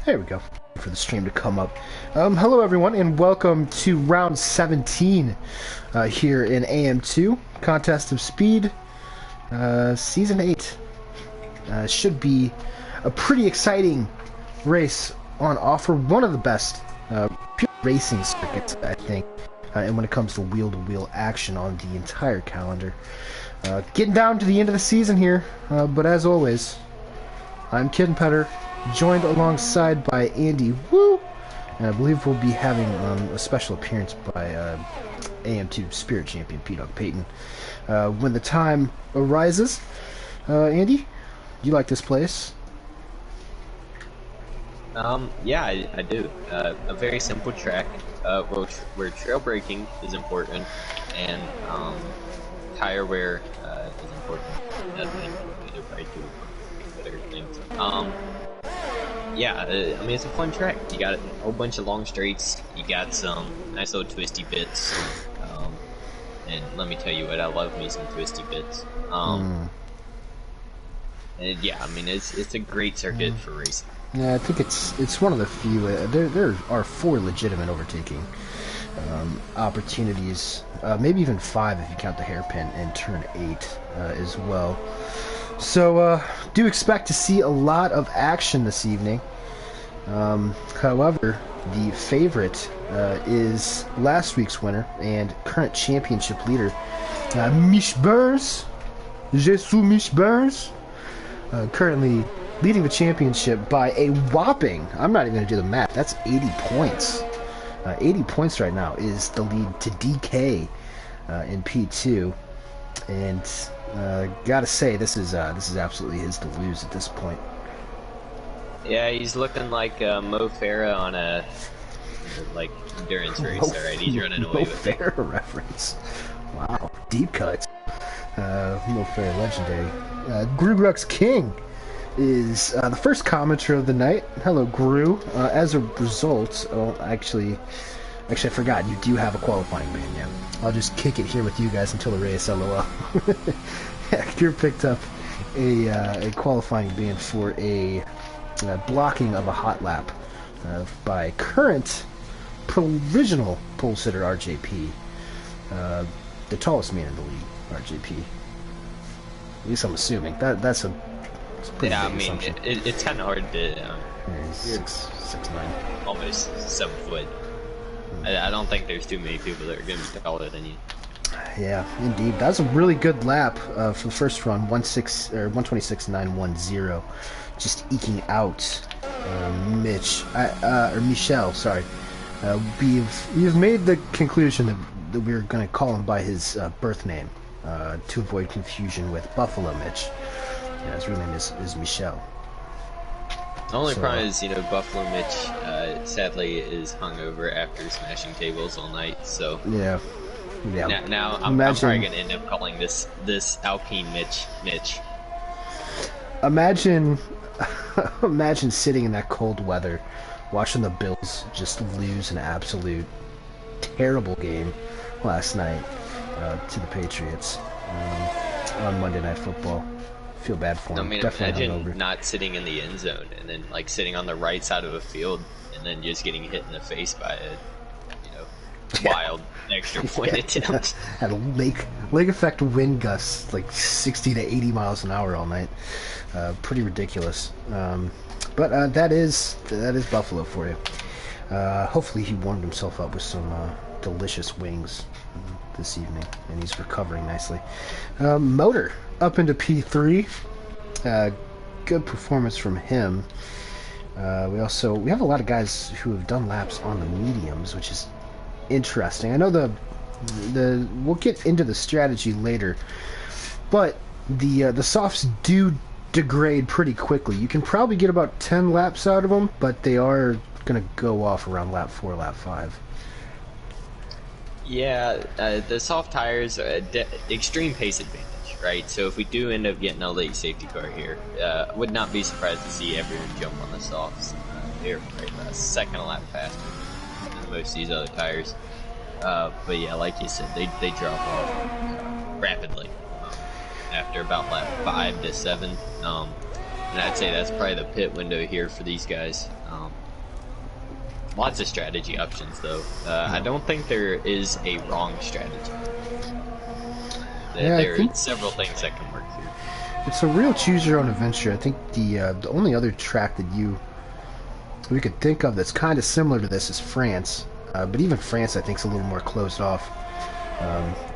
There we go. For the stream to come up. Hello everyone, and welcome to round 17 here in AM2 Contest of Speed, season 8. Should be a pretty exciting race on offer. One of the best pure racing circuits, I think, and when it comes to wheel-to-wheel action on the entire calendar. Getting down to the end of the season here, but as always, I'm Kid and Petter, joined alongside by Andy Woo, and I believe we'll be having a special appearance by AM2 Spirit Champion P-Dog Peyton when the time arises. Andy, you like this place? Yeah, I do. A very simple track, where trail braking is important, and tire wear is important. They're probably two better things. Yeah, I mean, it's a fun track. You got a whole bunch of long straights. You got some nice little twisty bits. And let me tell you what, I love me some twisty bits. And yeah, I mean, it's a great circuit for racing. Yeah, I think it's one of the few. There are 4 legitimate overtaking opportunities, maybe even 5 if you count the hairpin in turn 8 as well. So do expect to see a lot of action this evening. However, the favorite is last week's winner and current championship leader, Mich Burns. Jesus Mich Burns. Currently leading the championship by a whopping, I'm not even going to do the math, that's 80 points. 80 points right now is the lead to DK in P2. And gotta say, this is absolutely his to lose at this point. Yeah, he's looking like Mo Farah on a endurance race. Alright, he's running away with it. Mo Farah reference. Wow, deep cuts. Mo Farah legendary. Grugrux King is the first commenter of the night. Hello, Gru. As a result, actually I forgot, you do have a qualifying ban, yeah. I'll just kick it here with you guys until the race, lol. Yeah, Gru picked up a qualifying ban for a blocking of a hot lap by current provisional pole sitter RJP, the tallest man in the league, RJP. At least I'm assuming. That's a pretty yeah, big I mean, assumption. it's kind of hard to... Yeah, he's 6'9". Almost 7 foot. I don't think there's too many people that are going to be taller than you. Yeah, indeed. That was a really good lap for the first run, 126.910. Just eking out Michelle. Sorry. We've made the conclusion that we're going to call him by his birth name to avoid confusion with Buffalo Mitch. Yeah, his real name is Michelle. The only problem is, Buffalo Mitch, sadly, is hungover after smashing tables all night, so... Yeah. Now I'm probably going to end up calling this Alpine Mitch. Imagine sitting in that cold weather, watching the Bills just lose an absolute terrible game last night to the Patriots on Monday Night Football. Feel bad for him. I mean, definitely imagine hungover. not sitting in the end zone and then sitting on the right side of a field and then just getting hit in the face by a wild extra point attempt. Had a lake effect wind gusts like 60 to 80 miles an hour all night. Pretty ridiculous. But that is Buffalo for you. Hopefully he warmed himself up with some delicious wings this evening, and he's recovering nicely. Motor up into P3. Good performance from him. We have a lot of guys who have done laps on the mediums, which is interesting. I know we'll get into the strategy later, but the softs do degrade pretty quickly. You can probably get about 10 laps out of them, but they are going to go off around lap 4, lap 5. Yeah, the soft tires are extreme pace advantage, right? So if we do end up getting a late safety car here, would not be surprised to see everyone jump on the softs. They're a second a lap faster than most of these other tires. But yeah, like you said, they drop off rapidly after about lap 5 to 7. And I'd say that's probably the pit window here for these guys. Lots of strategy options, though. I don't think there is a wrong strategy. There are several things that can work here. It's a real choose-your-own adventure. I think the only other track that we could think of that's kind of similar to this is France. But even France, I think, is a little more closed off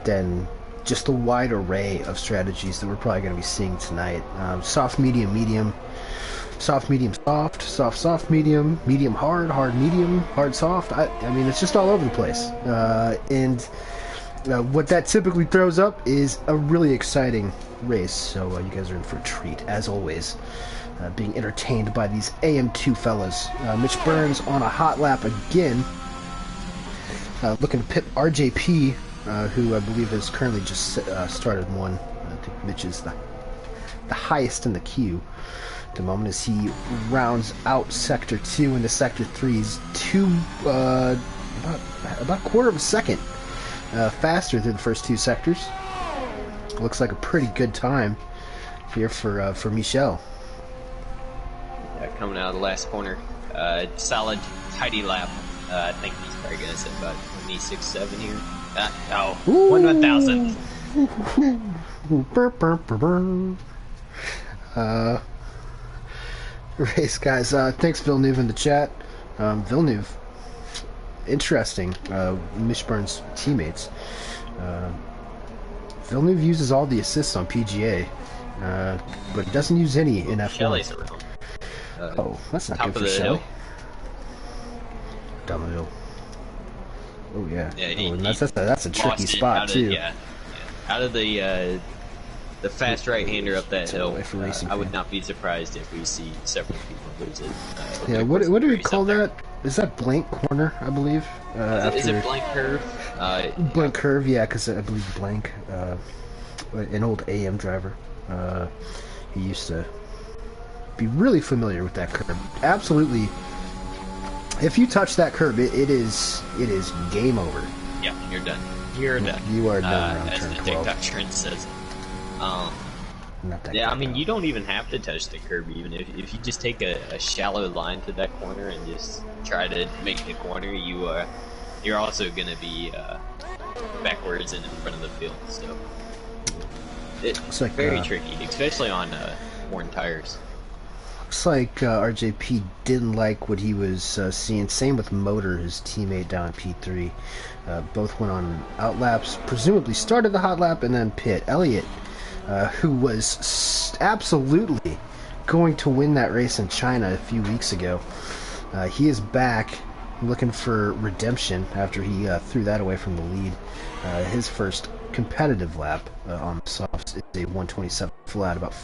than just the wide array of strategies that we're probably going to be seeing tonight. Soft, medium, medium, soft, medium, soft, soft, soft, medium, medium, hard, hard, medium, hard, soft. I mean, it's just all over the place. And what that typically throws up is a really exciting race. So you guys are in for a treat, as always. Being entertained by these AM2 fellas. Mitch Burns on a hot lap again. Looking to pit RJP, who I believe has currently just started one. I think Mitch is the highest in the queue at the moment as he rounds out Sector 2 into Sector 3's about a quarter of a second faster through the first two sectors. Looks like a pretty good time here for Michel. Yeah, coming out of the last corner. Solid, tidy lap. I think he's probably going to set about 26.7 here. Oh, 1/1000th. Race guys, thanks Villeneuve in the chat. Villeneuve, interesting. Mitch Burns' teammates. Villeneuve uses all the assists on PGA, but he doesn't use any in F1. Shelley's around. Oh, that's not good for Shelley. Down the hill. Oh yeah. That's a tricky spot too. Out of the fast right-hander up that hill. I would fan. not be surprised if we see several people lose it. Yeah. What do we call that? Is that blank corner? I believe. Is it blank curve? Blank curve. Yeah, because I believe blank. An old AM driver. He used to be really familiar with that curve. Absolutely. If you touch that curb, it is game over. Yeah, you're done. You're done. You are done around as turn the 12. TikTok trend says. Not that Yeah, I good, mean, though. you don't even have to touch the curb, even if you just take a shallow line to that corner and just try to make the corner, you're also gonna be backwards and in front of the field. So it's like, very tricky, especially on worn tires. Looks like RJP didn't like what he was seeing. Same with Motor, his teammate down at P3. Both went on outlaps, presumably started the hot lap and then pit. Elliott, who was absolutely going to win that race in China a few weeks ago, he is back looking for redemption after he threw that away from the lead. His first competitive lap on the softs is a 127 flat, about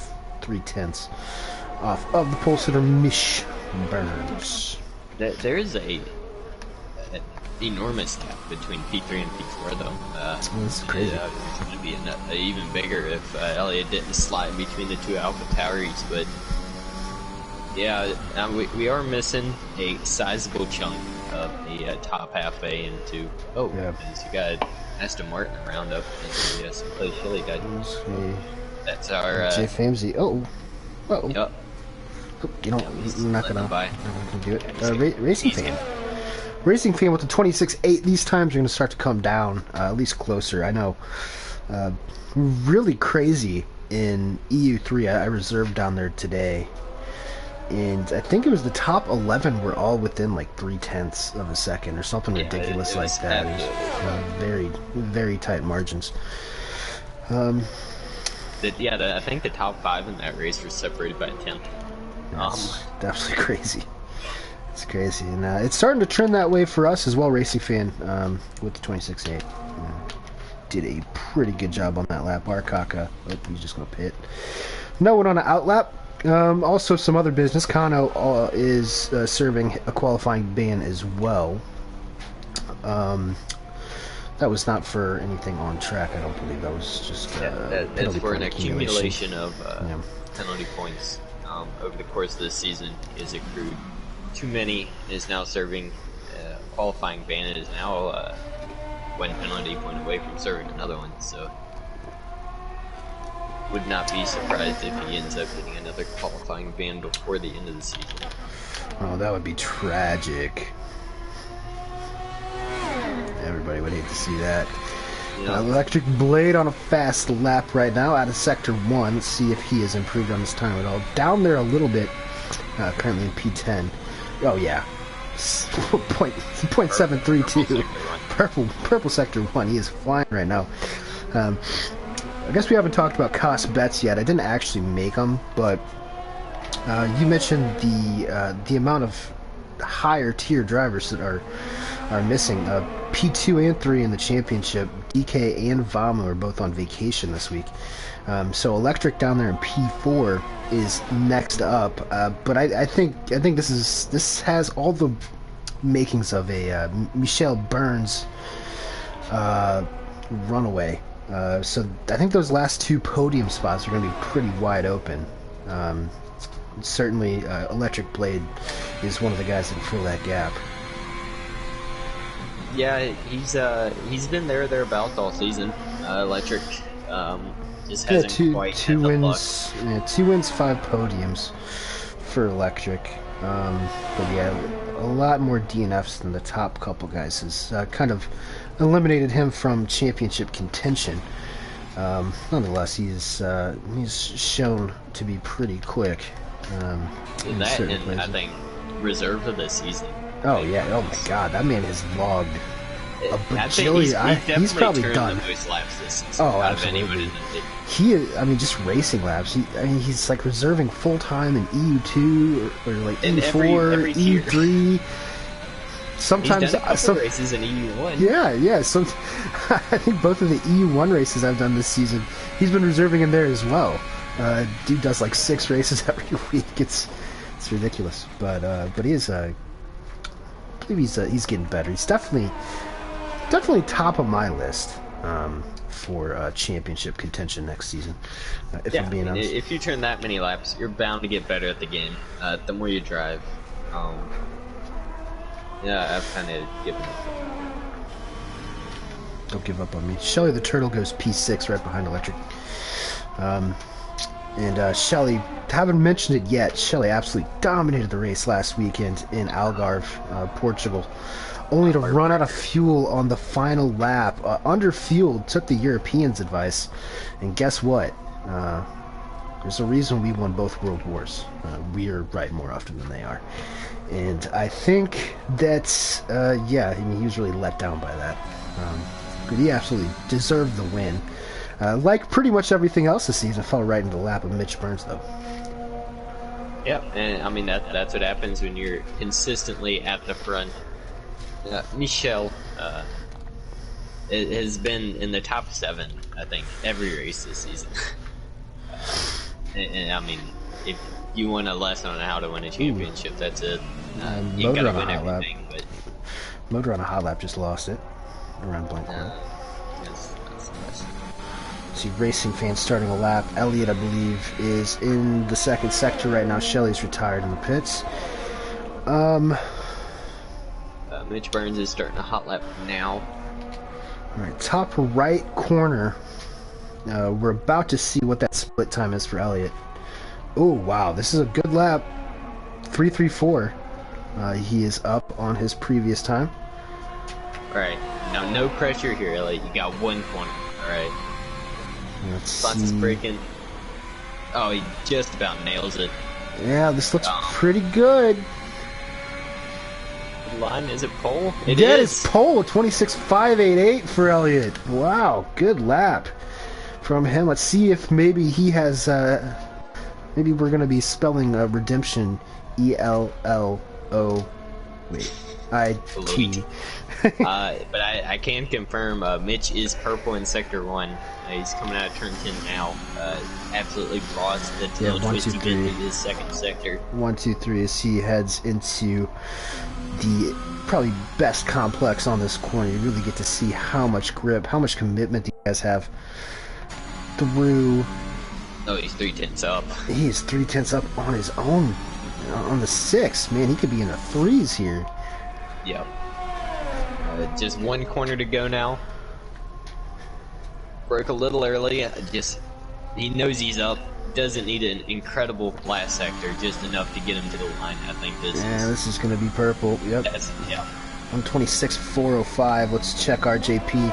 3/10 off of the pole sitter Mitch Burns. There is an enormous gap between P3 and P4, though. That's crazy. It's going to be even bigger if Elliott didn't slide between the two Alpha Tauris, but yeah, we are missing a sizable chunk of the top half AM2. Oh, yeah. You got Aston Martin around up in the Play Chili guy. That's our Jay Famsey. Oh. Yep. You know, you're not gonna do it. Racing fan. Racing fan with the 26.8. These times are gonna start to come down, at least closer. I know. Really crazy in EU3. I reserved down there today, and I think it was the top 11 were all within like 3/10 of a second or something ridiculous like that. It was very, very tight margins. I think the top 5 in that race were separated by a 10th. That's absolutely crazy. It's crazy, and it's starting to trend that way for us as well. Racing fan with the 26.8 did a pretty good job on that lap. Arkaka, he's just gonna pit. No one on an outlap. Also, some other business. Kano is serving a qualifying ban as well. That was not for anything on track. I don't believe that was just that's for an accumulation of penalty points. Over the course of the season is accrued too many, is now serving qualifying ban. It is now one penalty point away from serving another one, so would not be surprised if he ends up getting another qualifying ban before the end of the season. Oh, that would be tragic. would hate to see that. Yeah. Electric Blade on a fast lap right now out of Sector 1. Let's see if he has improved on his time at all. Down there a little bit, currently in P10. Oh, yeah. 0.732. Purple Sector 1. He is flying right now. I guess we haven't talked about cost bets yet. I didn't actually make them, but you mentioned the amount of higher tier drivers that are missing. P2 and 3 in the championship, DK and Vamo are both on vacation this week. So Electric down there in P4 is next up. But I think this has all the makings of a Michelle Burns runaway. So I think those last 2 podium spots are going to be pretty wide open. Certainly, Electric Blade is one of the guys that can fill that gap. Yeah, he's been thereabouts all season. Electric just hasn't quite two had the wins, luck. yeah, 2 wins, 5 podiums for Electric. But yeah, a lot more DNFs than the top couple guys has kind of eliminated him from championship contention. Nonetheless, he's shown to be pretty quick. In That certain and places. I think reserve of the season. Oh yeah! Oh my God! That man has logged a I think bajillion. He's probably done. The most laps this season. Oh, out of anyone absolutely. in the league. He is, I mean, just racing laps. He's like reserving full time in EU2 or like In EU4, every tier. EU3. Sometimes, He's done a couple races in EU1. yeah. Some, I think both of the EU1 races I've done this season, he's been reserving in there as well. Dude does like 6 races every week. It's ridiculous, but he is. I believe he's getting better. He's definitely top of my list for championship contention next season. If I'm being honest, if you turn that many laps, you're bound to get better at the game. The more you drive. Yeah, I've kind of given up. Don't give up on me. Shelly the Turtle goes P6 right behind Electric. And Shelly, haven't mentioned it yet, Shelly absolutely dominated the race last weekend in Algarve, Portugal, only to run out of fuel on the final lap. Under-fueled, took the Europeans' advice, and guess what? There's a reason we won both world wars. We are right more often than they are. And I think that's, yeah, I mean, he was really let down by that. But he absolutely deserved the win. Like pretty much everything else this season, fell right into the lap of Mitch Burns, though. Yeah, and I mean that's what happens when you're consistently at the front. Michel has been in the top 7, I think, every race this season. and I mean, if you want a lesson on how to win a championship, that's it. You gotta win everything. But Motor on a hot lap just lost it around blank corner. that's See, racing fans starting a lap. Elliott, I believe, is in the second sector right now. Shelley's retired in the pits. Mitch Burns is starting a hot lap now. All right, top right corner. We're about to see what that split time is for Elliott. Oh, wow, this is a good lap. 3:34. He is up on his previous time. All right, now no pressure here, Elliot. You got 1 corner. All right. Let's Butts is see. breaking. Oh, he just about nails it. Yeah, this looks pretty good. Line, is it pole? It is pole, 26.588 for Elliott. Wow, good lap from him. Let's see if maybe he has, maybe we're going to be spelling redemption E-L-L-O, wait, I-T. But I can confirm Mitch is purple in Sector 1. He's coming out of turn 10 now. Absolutely lost the tail twist to get into his second sector. 1, 2, 3 as he heads into the probably best complex on this corner. You really get to see how much grip, how much commitment these guys have through. Oh, he's 3/10 up. He is 3/10 up on his own on the 6. Man, he could be in the 3s here. Yep. Just 1 corner to go now. Broke a little early. He knows he's up. Doesn't need an incredible last sector, just enough to get him to the line. I think this is going to be purple. Yep. Yeah. 126.405. Let's check RJP.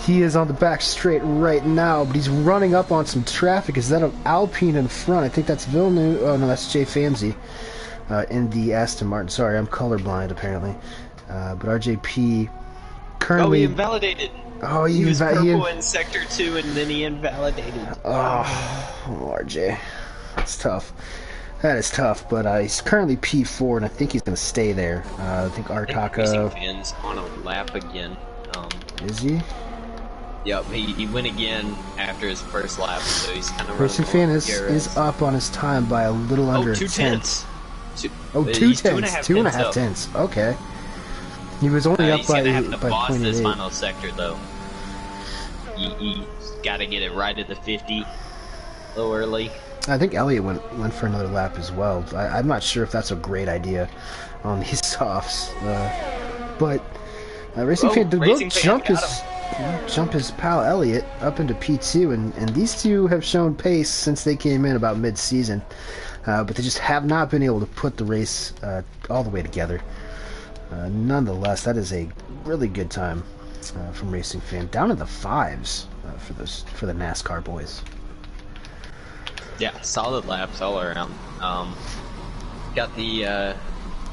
He is on the back straight right now, but he's running up on some traffic. Is that an Alpine in front? I think that's Villeneuve. Oh, no, that's Jay Famsey in the Aston Martin. Sorry, I'm colorblind, apparently. But RJP currently... Oh, he invalidated. Oh, he was purple in Sector 2, and then he invalidated. Oh, RJ. That's tough. That is tough, but he's currently P4, and I think he's going to stay there. I think Artaka... Racing Fan's on a lap again. Is he? Yep, he went again after his first lap, so he's kind of Racing Fan is up on his time by a little under 2 tenths. 2 tenths. 2.5 tenths. Okay. He was only up by 0.8. He's going to have to boss this final sector, though. He got to get it right at the 50 a little early. I think Elliott went for another lap as well. I'm not sure if that's a great idea on these softs. But Racing Fan did jump his pal Elliott up into P2, and these two have shown pace since they came in about mid-season. But they just have not been able to put the race all the way together. Nonetheless, that is a really good time from Racing Fan. Down in the 5s for the NASCAR boys. Yeah, solid laps all around. Got the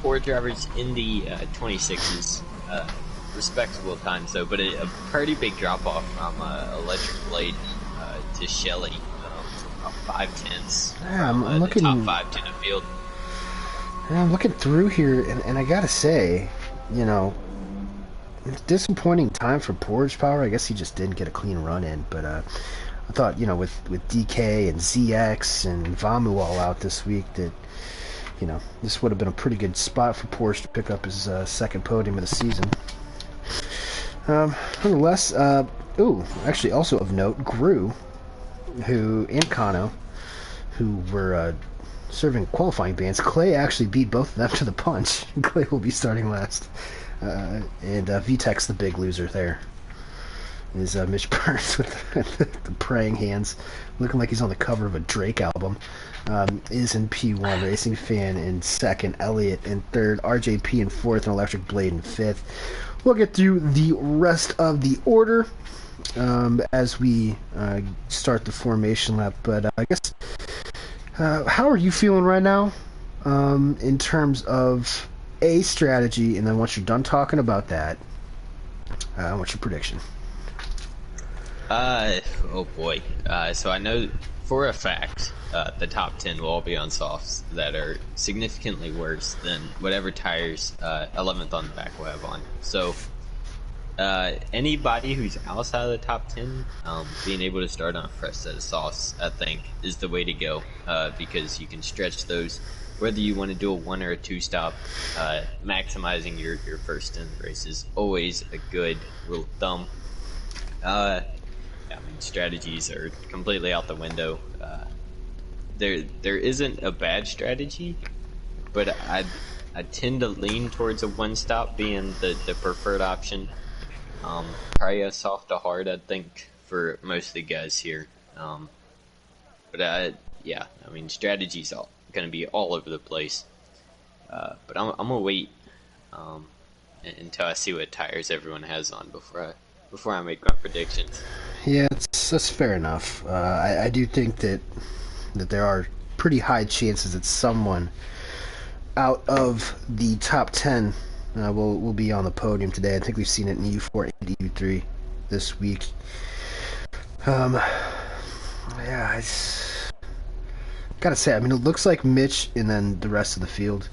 4 drivers in the 26s. Respectable times though, but a pretty big drop off from Electric Blade to Shelley. About 5 tenths. Yeah, I'm looking the top 5 to the field. Yeah, I'm looking through here, and I gotta say, you know, disappointing time for Portage Power. I guess he just didn't get a clean run in, but I thought, you know, with DK and ZX and Vamu all out this week, that, you know, this would have been a pretty good spot for Porsche to pick up his second podium of the season. Nonetheless, actually also of note, Gru, and Kano, who were serving qualifying bans. Clay actually beat both of them to the punch. Clay will be starting last. And VTEC's the big loser there. Is Mitch Burns with the praying hands, looking like he's on the cover of a Drake album. Is in P1, Racing Fan in second, Elliott in third, RJP in fourth, and Electric Blade in fifth. We'll get through the rest of the order as we start the formation lap. But I guess, how are you feeling right now in terms of a strategy? And then once you're done talking about that, what's your prediction? Oh boy. So I know for a fact the top 10 will all be on softs that are significantly worse than whatever tires 11th on the back will have on. So anybody who's outside of the top 10, being able to start on a fresh set of softs, I think, is the way to go, because you can stretch those, whether you want to do a 1 or a 2 stop. Maximizing your first 10 races, always a good rule of thumb. I mean, strategies are completely out the window. There isn't a bad strategy, but I tend to lean towards a 1 stop being the preferred option. Probably a soft to hard, I think, for most of the guys here. Yeah, I mean, strategies are going to be all over the place. But I'm gonna wait until I see what tires everyone has on before I make my predictions. Yeah, that's fair enough. I do think that there are pretty high chances that someone out of the top 10 will be on the podium today. I think we've seen it in U4 and U3 this week. Yeah, it's gotta say, I mean, it looks like Mitch and then the rest of the field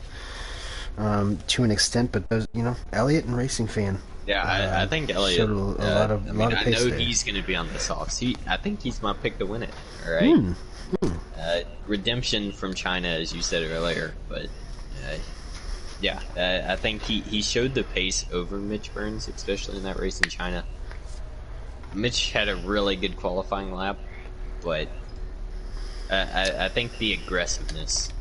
to an extent, but those, you know, Elliott and Racing Fan. Yeah, I think Elliott showed a lot of pace I know there. he's going to be on the softs. I think he's my pick to win it. All right. Redemption from China, as you said earlier, but yeah, I think he showed the pace over Mitch Burns, especially in that race in China. Mitch had a really good qualifying lap, but I think the aggressiveness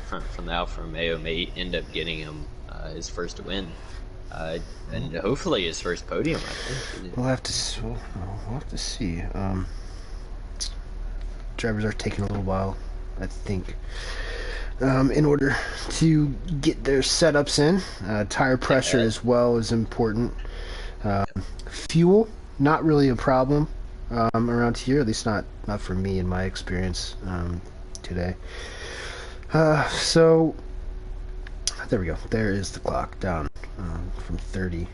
from the Alfa Romeo may end up getting him his first win. And hopefully his first podium, I think. We'll have to see. Drivers are taking a little while, I think. in order to get their setups in. Tire pressure as well is important. Fuel, not really a problem around here, at least not for me in my experience today. So there we go. There is the clock down from 30.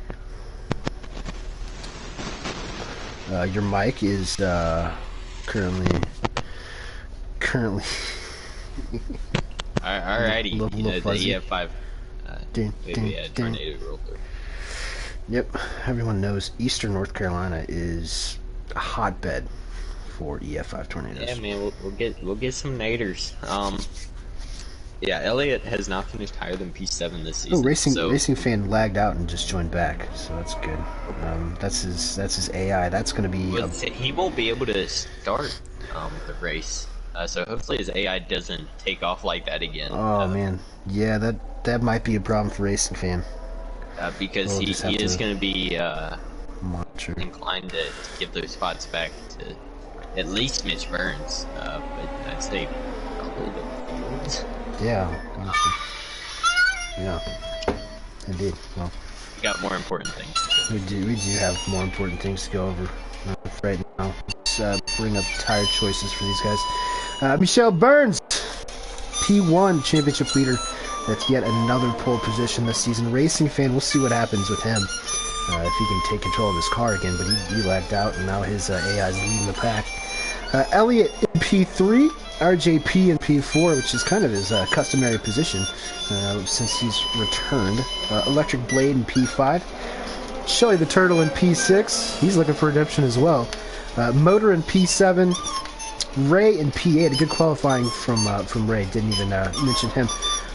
Your mic is currently. Alrighty, the EF5. We had tornado roll through. Yep, everyone knows Eastern North Carolina is a hotbed for EF5 tornadoes. Yeah, man, we'll get some naders. Yeah, Elliott has not finished higher than P7 this season. Oh, Racing Fan lagged out and just joined back, so that's good. That's his AI. That's going to be. Well, he won't be able to start the race, so hopefully his AI doesn't take off like that again. Oh man, yeah, that might be a problem for Racing Fan. Because he is going to be monitor. inclined to give those spots back to at least Mitch Burns, but I'd say probably the Fields. Yeah, honestly. Yeah, indeed. Well, we got more important things. We do have more important things to go over right now. Let's bring up tire choices for these guys. Michelle Burns, P1 championship leader. That's yet another pole position this season. Racing Fan, we'll see what happens with him. If he can take control of his car again, but he lagged out, and now his AI is leading the pack. Elliott in P3, RJP in P4, which is kind of his customary position since he's returned. Electric Blade in P5. Shelly the Turtle in P6. He's looking for redemption as well. Motor in P7. Ray in P8. A good qualifying from Ray. Didn't even mention him.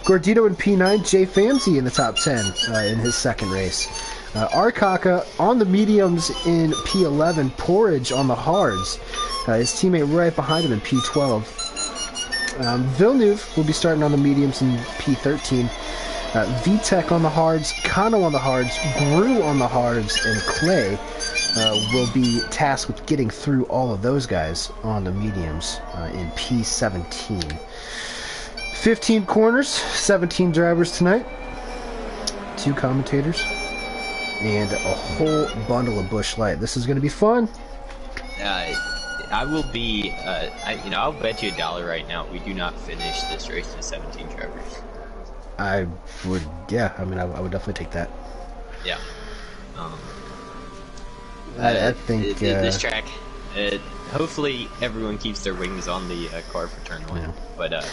Gordito in P9, Jay Famsey in the top 10 in his second race. Arkaka on the mediums in P11, Porridge on the hards. His teammate right behind him in P12. Villeneuve will be starting on the mediums in P13. VTech on the hards, Kano on the hards, Gru on the hards, and Clay will be tasked with getting through all of those guys on the mediums in P17. 15 corners, 17 drivers tonight, 2 commentators, and a whole bundle of Busch Light. This is going to be fun. I will be, I'll bet you $1 right now. We do not finish this race with 17 drivers. I would, yeah. I mean, I would definitely take that. Yeah. I think this track. Hopefully, everyone keeps their wings on the car for turn 1. Yeah. But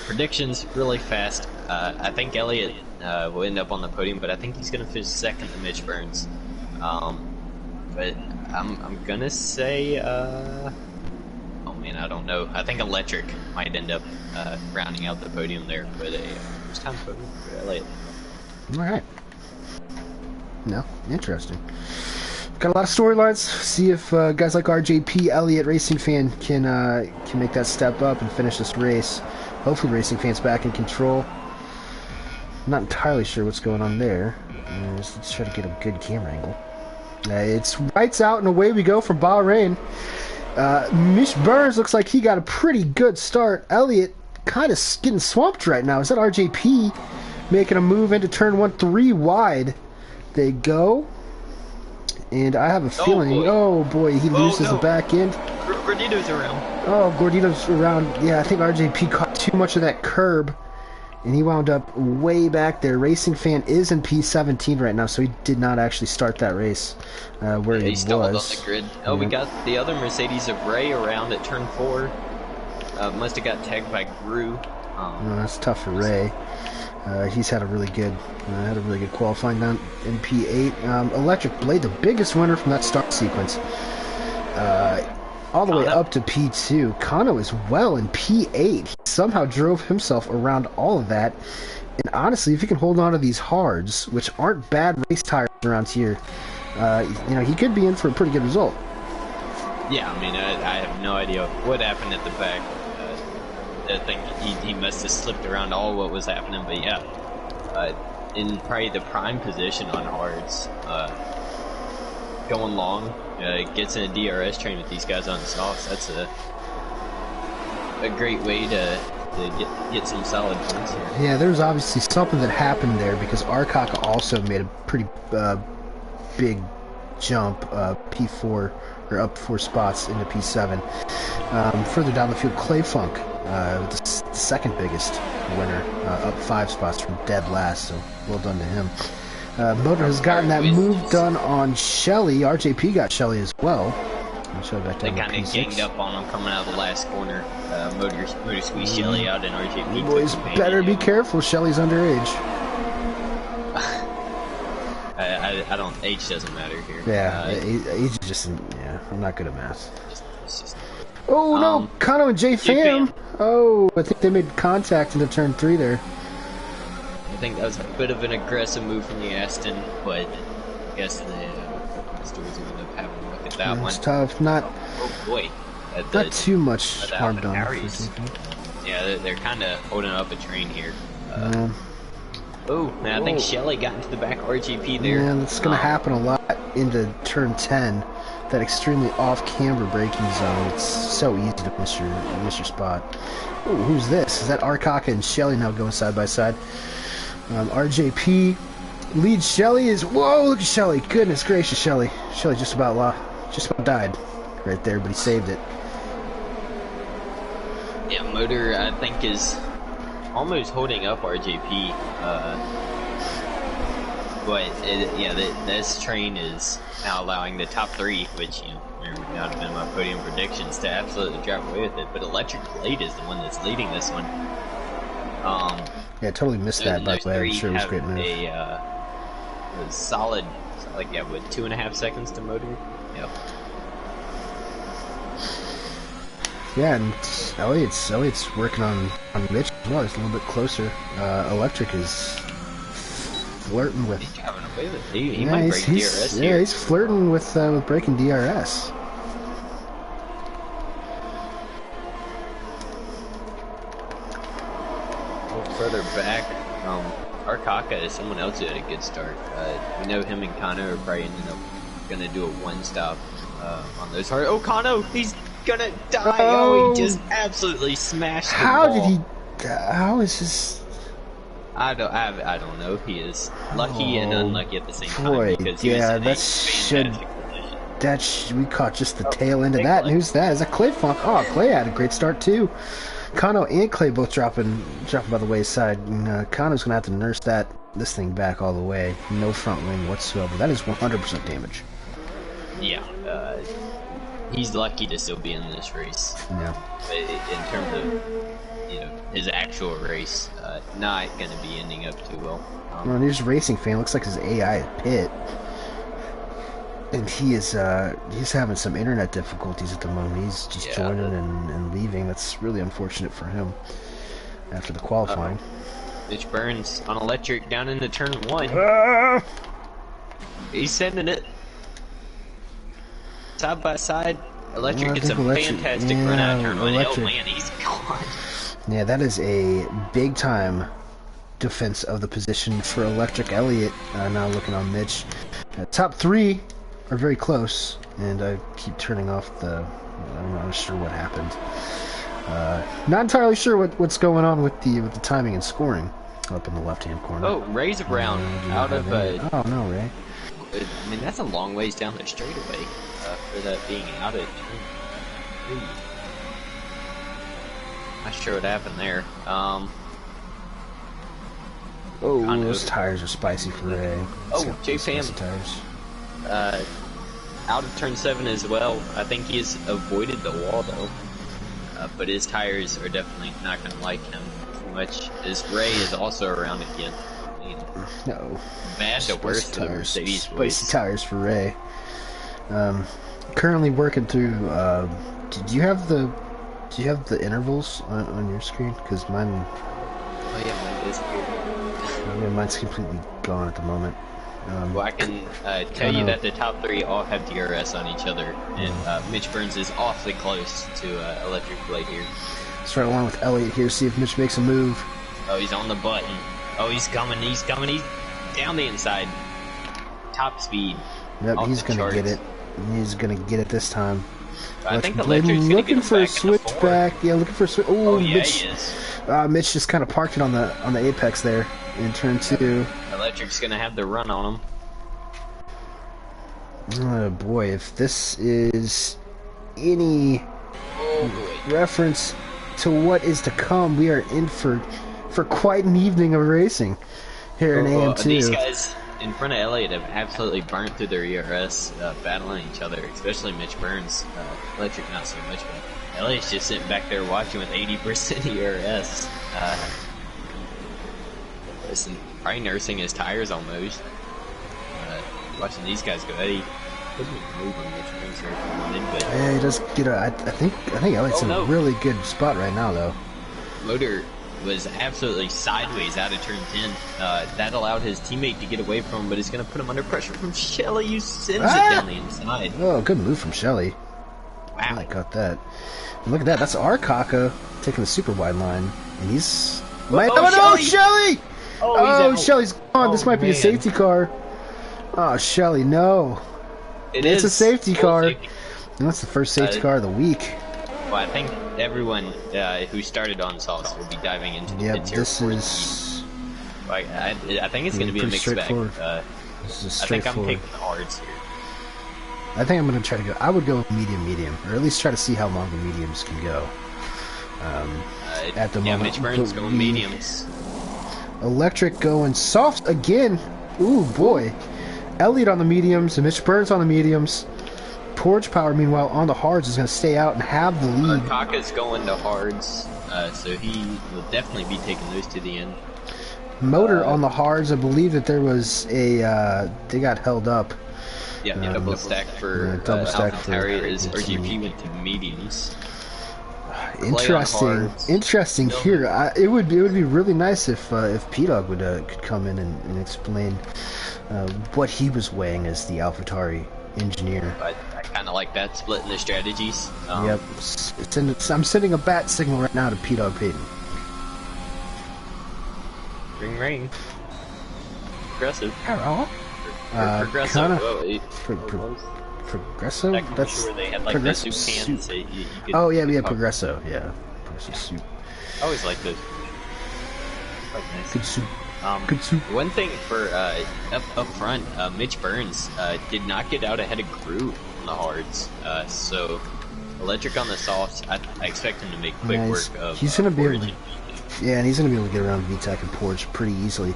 predictions really fast. I think Elliott will end up on the podium, but I think he's going to finish second to Mitch Burns. But I'm gonna say, oh man, I don't know. I think Electric might end up rounding out the podium there, but a first time podium for Elliott. All right. No, interesting. Got a lot of storylines. See if guys like RJP, Elliott, Racing Fan can make that step up and finish this race. Hopefully, Racing Fan's back in control. I'm not entirely sure what's going on there. Let's try to get a good camera angle. It's lights out and away we go from Bahrain. Mitch Burns looks like he got a pretty good start. Elliott kind of getting swamped right now. Is that RJP making a move into turn 1, 3 wide? They go. And I have a feeling, oh boy, he loses the back end. Gordito's around. Oh, Gordito's around. Yeah, I think RJP caught too much of that curb. And he wound up way back there. Racing Fan is in P17 right now, so he did not actually start that race where he was. Stalled on the grid. Oh, we got the other Mercedes of Ray around at turn 4. Must have got tagged by Gru. No, that's tough for Ray. He's had a really good qualifying down in P8. Electric Blade, the biggest winner from that start sequence. All the way up to P2. Kano as well in P8. He somehow drove himself around all of that. And honestly, if he can hold on to these hards, which aren't bad race tires around here, he could be in for a pretty good result. Yeah, I mean, I have no idea what happened at the back. I think he must have slipped around all what was happening, but yeah. In probably the prime position on hards. Going long, gets in a DRS train with these guys on softs. That's a great way to to get some solid points here. Yeah, there's obviously something that happened there because Arcaka also made a pretty big jump, P4, or up 4 spots into P7. Further down the field, Clay Funk, the second biggest winner, up 5 spots from dead last, so well done to him. Motor has gotten that move done on Shelly. RJP got Shelly as well. They kind of ganged up on him coming out of the last corner. Motor squeezed Shelly out, and RJP. You boys better be careful. Shelly's underage. I don't. Age doesn't matter here. Yeah, age is just. Yeah, I'm not good at math. It's just, oh no, Kano and J-Fam. Oh, I think they made contact into turn 3 there. I think that was a bit of an aggressive move from the Aston, but I guess the Stewards will end up having a look at that one. It's tough. Not. Oh boy. Not too much harm done. Yeah, they're kind of holding up a train here. Oh, man, I think Shelly got into the back of RGP there. Yeah, that's going to happen a lot into turn 10. That extremely off-camber braking zone. It's so easy to miss your spot. Ooh, who's this? Is that Arcaka and Shelly now going side by side? RJP leads Shelly. Whoa, look at Shelly. Goodness gracious, Shelly. Shelly just about died right there, but he saved it. Yeah, Motor, I think, is almost holding up RJP. This train is now allowing the top 3, which, may not have been my podium predictions, to absolutely drive away with it. But Electric Blade is the one that's leading this one. Yeah, totally missed that, by the way. I'm sure it was a great move. A solid, with 2.5 seconds to Motor. Yep. Yeah, and Elliot's working on Mitch as well. He's a little bit closer. Electric is flirting with. He's driving away with it. He might break DRS here. Yeah, he's flirting with breaking DRS. A little further back, Arcaka is someone else who had a good start. We know him and Kano are probably going to do a one-stop on those hard. Oh, Kano, he's gonna die! Oh, he just absolutely smashed the wall. How is this? I don't know. He is lucky and unlucky at the same time because he was in a fantastic position. We caught just the tail end of that. And who's that? Is that Clay Funk? Oh, Clay had a great start too. Kano and Clay both dropping by the wayside. And, Kano's gonna have to nurse this thing back all the way. No front wing whatsoever. That is 100% damage. Yeah. He's lucky to still be in this race. Yeah. But in terms of his actual race, not going to be ending up too well. Well, here's a racing fan. Looks like his AI at pit, and he's having some internet difficulties at the moment. He's just joining and leaving. That's really unfortunate for him after the qualifying. Mitch Burns on Electric down into turn 1. He's sending it. Side by side, Electric gets a fantastic run out of turn 1. Oh man, he's gone. Yeah, that is a big time defense of the position for Electric. Elliott now looking on Mitch. Top 3 are very close, and I keep turning off I'm not sure what happened. Not entirely sure what's going on with the timing and scoring up in the left-hand corner. Oh, Ray's around out of oh no, Ray. I mean, that's a long ways down the straightaway. For that being out of turn. Not sure what happened there. Those tires are spicy for Ray. Oh, J-Fam. Out of turn 7 as well. I think he's avoided the wall though. But his tires are definitely not going to like him too much, as Ray is also around again. No. Bad to worse for the Mercedes boys. Spicy tires for Ray. Currently working through. Do you have the intervals on your screen? Because mine. Oh yeah, mine is here. Yeah, mine's completely gone at the moment. Well, I can tell you that the top 3 all have DRS on each other, and Mitch Burns is awfully close to Electric Blade here. Start along with Elliott here. See if Mitch makes a move. Oh, he's on the button. Oh, he's coming. He's down the inside. Top speed. Yep, he's gonna get it. He's gonna get it this time. I think Blade Electric's gonna looking get for a him back in the switchback. Yeah, looking for a switch. Oh, yeah, Mitch. he is. Mitch just kind of parked it on the apex there in turn 2. Electric's gonna have the run on him. Oh boy, if this is any reference to what is to come, we are in for quite an evening of racing here in AM2. These guys in front of Elliott have absolutely burnt through their ERS, battling each other, especially Mitch Burns. Electric not so much, but Elliott's just sitting back there watching with 80% ERS. Listen, probably nursing his tires almost. Watching these guys go. Eddie doesn't move on Mitch Burns here if he wanted, but yeah, he does get a. I think Elliott's in a really good spot right now, though. Motor was absolutely sideways out of turn 10. That allowed his teammate to get away from him, but it's going to put him under pressure from Shelly, who sends it down the inside. Oh, good move from Shelly. Wow. I got that. And look at that. That's our Kaka taking the super wide line. And he's... Shelly! Oh, Shelly's gone. This might be a safety car. Oh, Shelly, no. It's a safety car. And that's the first safety car of the week. Well, I think everyone who started on Sauce will be diving into the pits here. This is... Like, I think it's going to be a mixed bag. This is I think I'm straightforward. taking the hards here. I think I'm going to try to go... I would go medium, or at least try to see how long the mediums can go. At the moment. Mitch Burns going mediums. Electric going soft again. Ooh, boy. Elliott on the mediums, and Mitch Burns on the mediums. Porch Power, meanwhile, on the hards is going to stay out and have the lead. Kaka's going to hards, so he will definitely be taking those to the end. Motor on the hards, I believe that there was a... they got held up. Yeah, double stack for AlphaTauri as RGP went to mediums. Interesting here. It would be really nice if P-Dog would could come in and explain what he was weighing as the AlphaTauri engineer. I kind of like that, splitting the strategies. Yep. I'm sending a bat signal right now to P-Dog Payton. Ring ring. Progressive. Hello. Progressive. Progresso? That's where they had like the soup cans. Oh yeah, Progresso. Yeah, Progresso soup. I always like those. Quite nice. Good soup. Good soup. One thing for up front, Mitch Burns did not get out ahead of Groove on the hards. So Electric on the softs, I expect him to make quick work of. He's gonna be able to. Yeah, and he's going to be able to get around VTech and Porch pretty easily.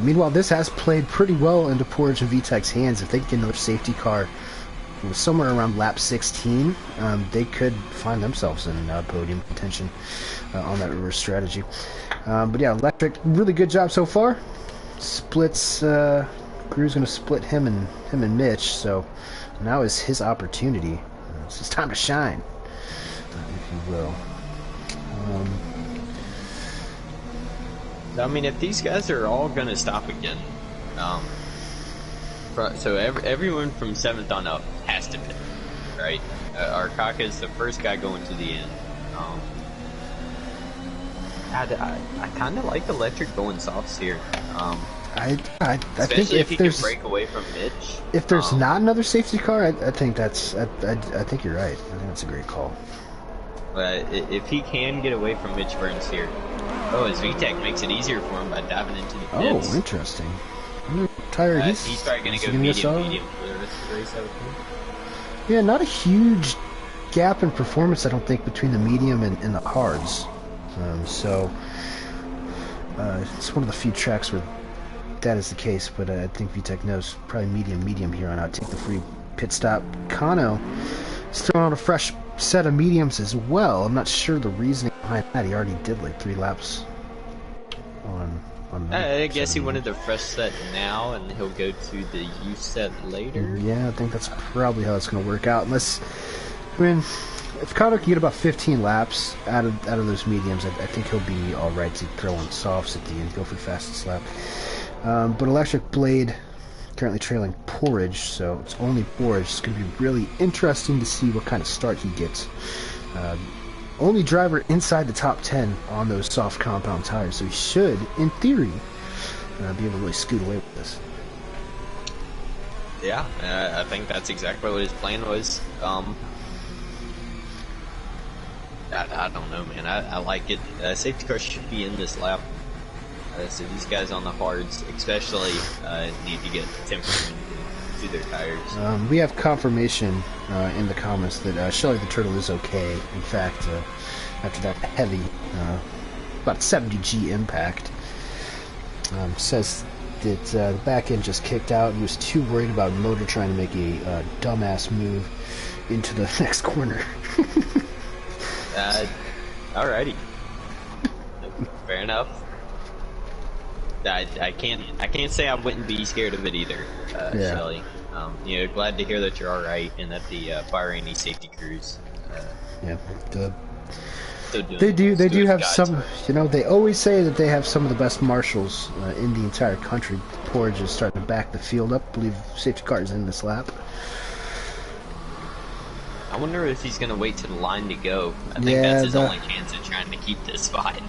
Meanwhile, this has played pretty well into Porch and VTech's hands. If they can get another safety car somewhere around lap 16, they could find themselves in podium contention on that reverse strategy. But yeah, Electric, really good job so far. Splits, Gru's going to split him and Mitch, so now is his opportunity. It's his time to shine, if you will. I mean, if these guys are all going to stop again, so everyone from 7th on up has to pit, right? Arkaka is the first guy going to the end. I kind of like Electric going softs here. I think if he can break away from Mitch. If there's not another safety car, I think that's. I think you're right. I think that's a great call. But if he can get away from Mitch Burns here, his VTEC makes it easier for him by diving into the pits. Oh, interesting. Tire, he's probably going to go medium for the rest of the race, I would think. Yeah, not a huge gap in performance, I don't think, between the medium and the hards. So it's one of the few tracks where that is the case, but I think VTEC knows probably medium here on out. Take the free pit stop. Kano is throwing on a fresh set of mediums as well. I'm not sure the reasoning behind that. He already did like 3 laps on I guess he wanted the fresh set now, and he'll go to the U set later. Yeah, I think that's probably how it's going to work out. Unless, I mean, if Kano can get about 15 laps out of those mediums, I think he'll be all right to throw on softs at the end, go for the fastest lap. But Electric Blade currently trailing Porridge, so it's only Porridge. It's going to be really interesting to see what kind of start he gets. Only driver inside the top 10 on those soft compound tires, so he should, in theory, be able to really scoot away with this. Yeah, I think that's exactly what his plan was. I don't know, man. I like it. Safety cars should be in this lap. So these guys on the hards, especially, need to get temperature to their tires. We have confirmation in the comments that Shelly the Turtle is okay. In fact, after that heavy, about 70G impact, says that the back end just kicked out. He was too worried about motor trying to make a dumbass move into the next corner. Alrighty. Fair enough. I can't say I wouldn't be scared of it either, Yeah. Shelly. Glad to hear that you're alright and that the Bahraini safety crews. Yeah. Still doing They do have got some. You know, they always say that they have some of the best marshals in the entire country. Porridge is starting to back the field up. I believe safety car is in this lap. I wonder if he's gonna wait to the line to go. I think that's his only chance at trying to keep this spot.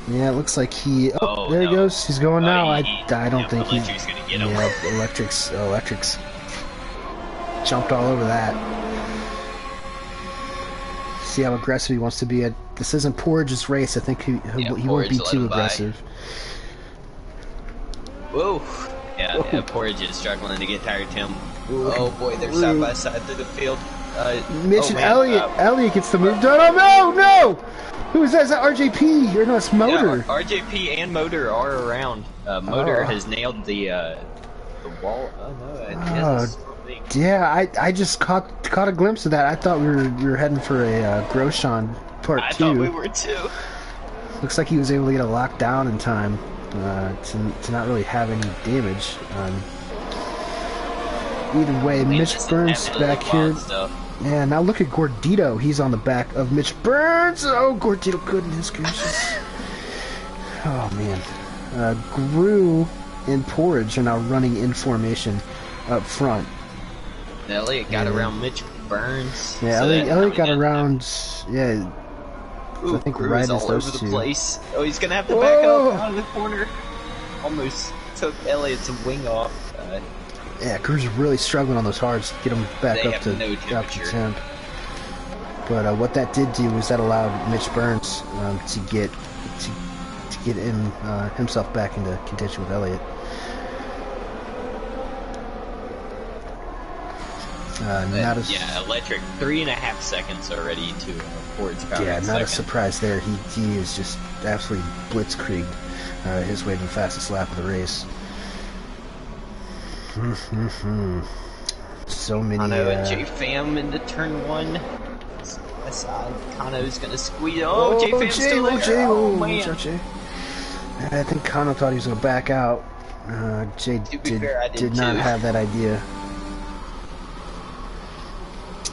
Yeah, it looks like he. Oh, there no. he goes. He's going now. I don't think he. Electric's gonna get him. Yeah, electrics jumped all over that. See how aggressive he wants to be. This isn't Porridge's race. I think he won't be too aggressive. Whoa. Yeah, Porridge is struggling to get tired, Tim. Oh boy, they're side by side through the field. Mitch and Elliott. Elliott gets the move done. Oh no! Who is that? Is that RJP? Or no, it's Motor. Yeah, RJP and Motor are around. Motor has nailed the wall. Oh no! Yeah, I just caught a glimpse of that. I thought we were heading for a Grosjean part 2. I thought we were too. Looks like he was able to get it locked down in time to not really have any damage. Either way, Mitch Burns back here. Yeah, now look at Gordito. He's on the back of Mitch Burns. Oh, Gordito, goodness gracious. Oh, man. Gru and Porridge are now running in formation up front. Elliott got around Mitch Burns. Yeah, Elliott got around. Yeah, Ooh, I think Gru right is as all those over two. the place. Oh, he's gonna have to back up out of the corner. Almost took Elliott's wing off. Yeah, Gru's really struggling on those hards to get him back up to temp. But what that did do was that allowed Mitch Burns to get himself back into contention with Elliott. Electric 3.5 seconds already to Ford's power. Yeah, not a surprise there. He is just absolutely blitzkrieged his way to the fastest lap of the race. So many. Kano and J-Fam into turn 1. Aside, Kano's gonna squeeze. Oh, J-Fam's still there. Oh, man. I think Kano thought he was gonna back out. Jay did not have that idea.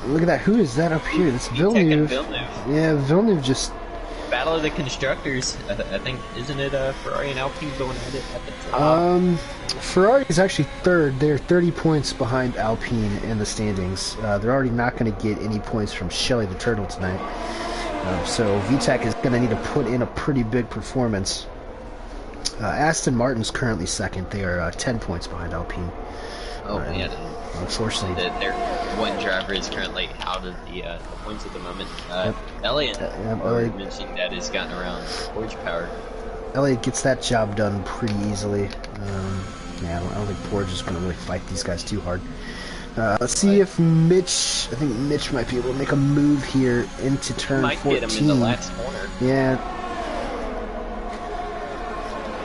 Look at that. Who is that up here? That's Villeneuve. Yeah, Villeneuve just... Battle of the Constructors. I think, isn't it Ferrari and Alpine going at it at the top? Ferrari is actually third. They're 30 points behind Alpine in the standings. They're already not going to get any points from Shelly the Turtle tonight. So VTEC is going to need to put in a pretty big performance. Aston Martin's currently second. They are 10 points behind Alpine. Oh, man. Unfortunately, their one driver is currently out of the points at the moment. Elliott, mentioning that, has gotten around Forge Power. Elliott gets that job done pretty easily. Yeah, I don't think Forge is going to really fight these guys too hard. Let's see if Mitch. I think Mitch might be able to make a move here into turn 14. Might get him in the last corner. Yeah.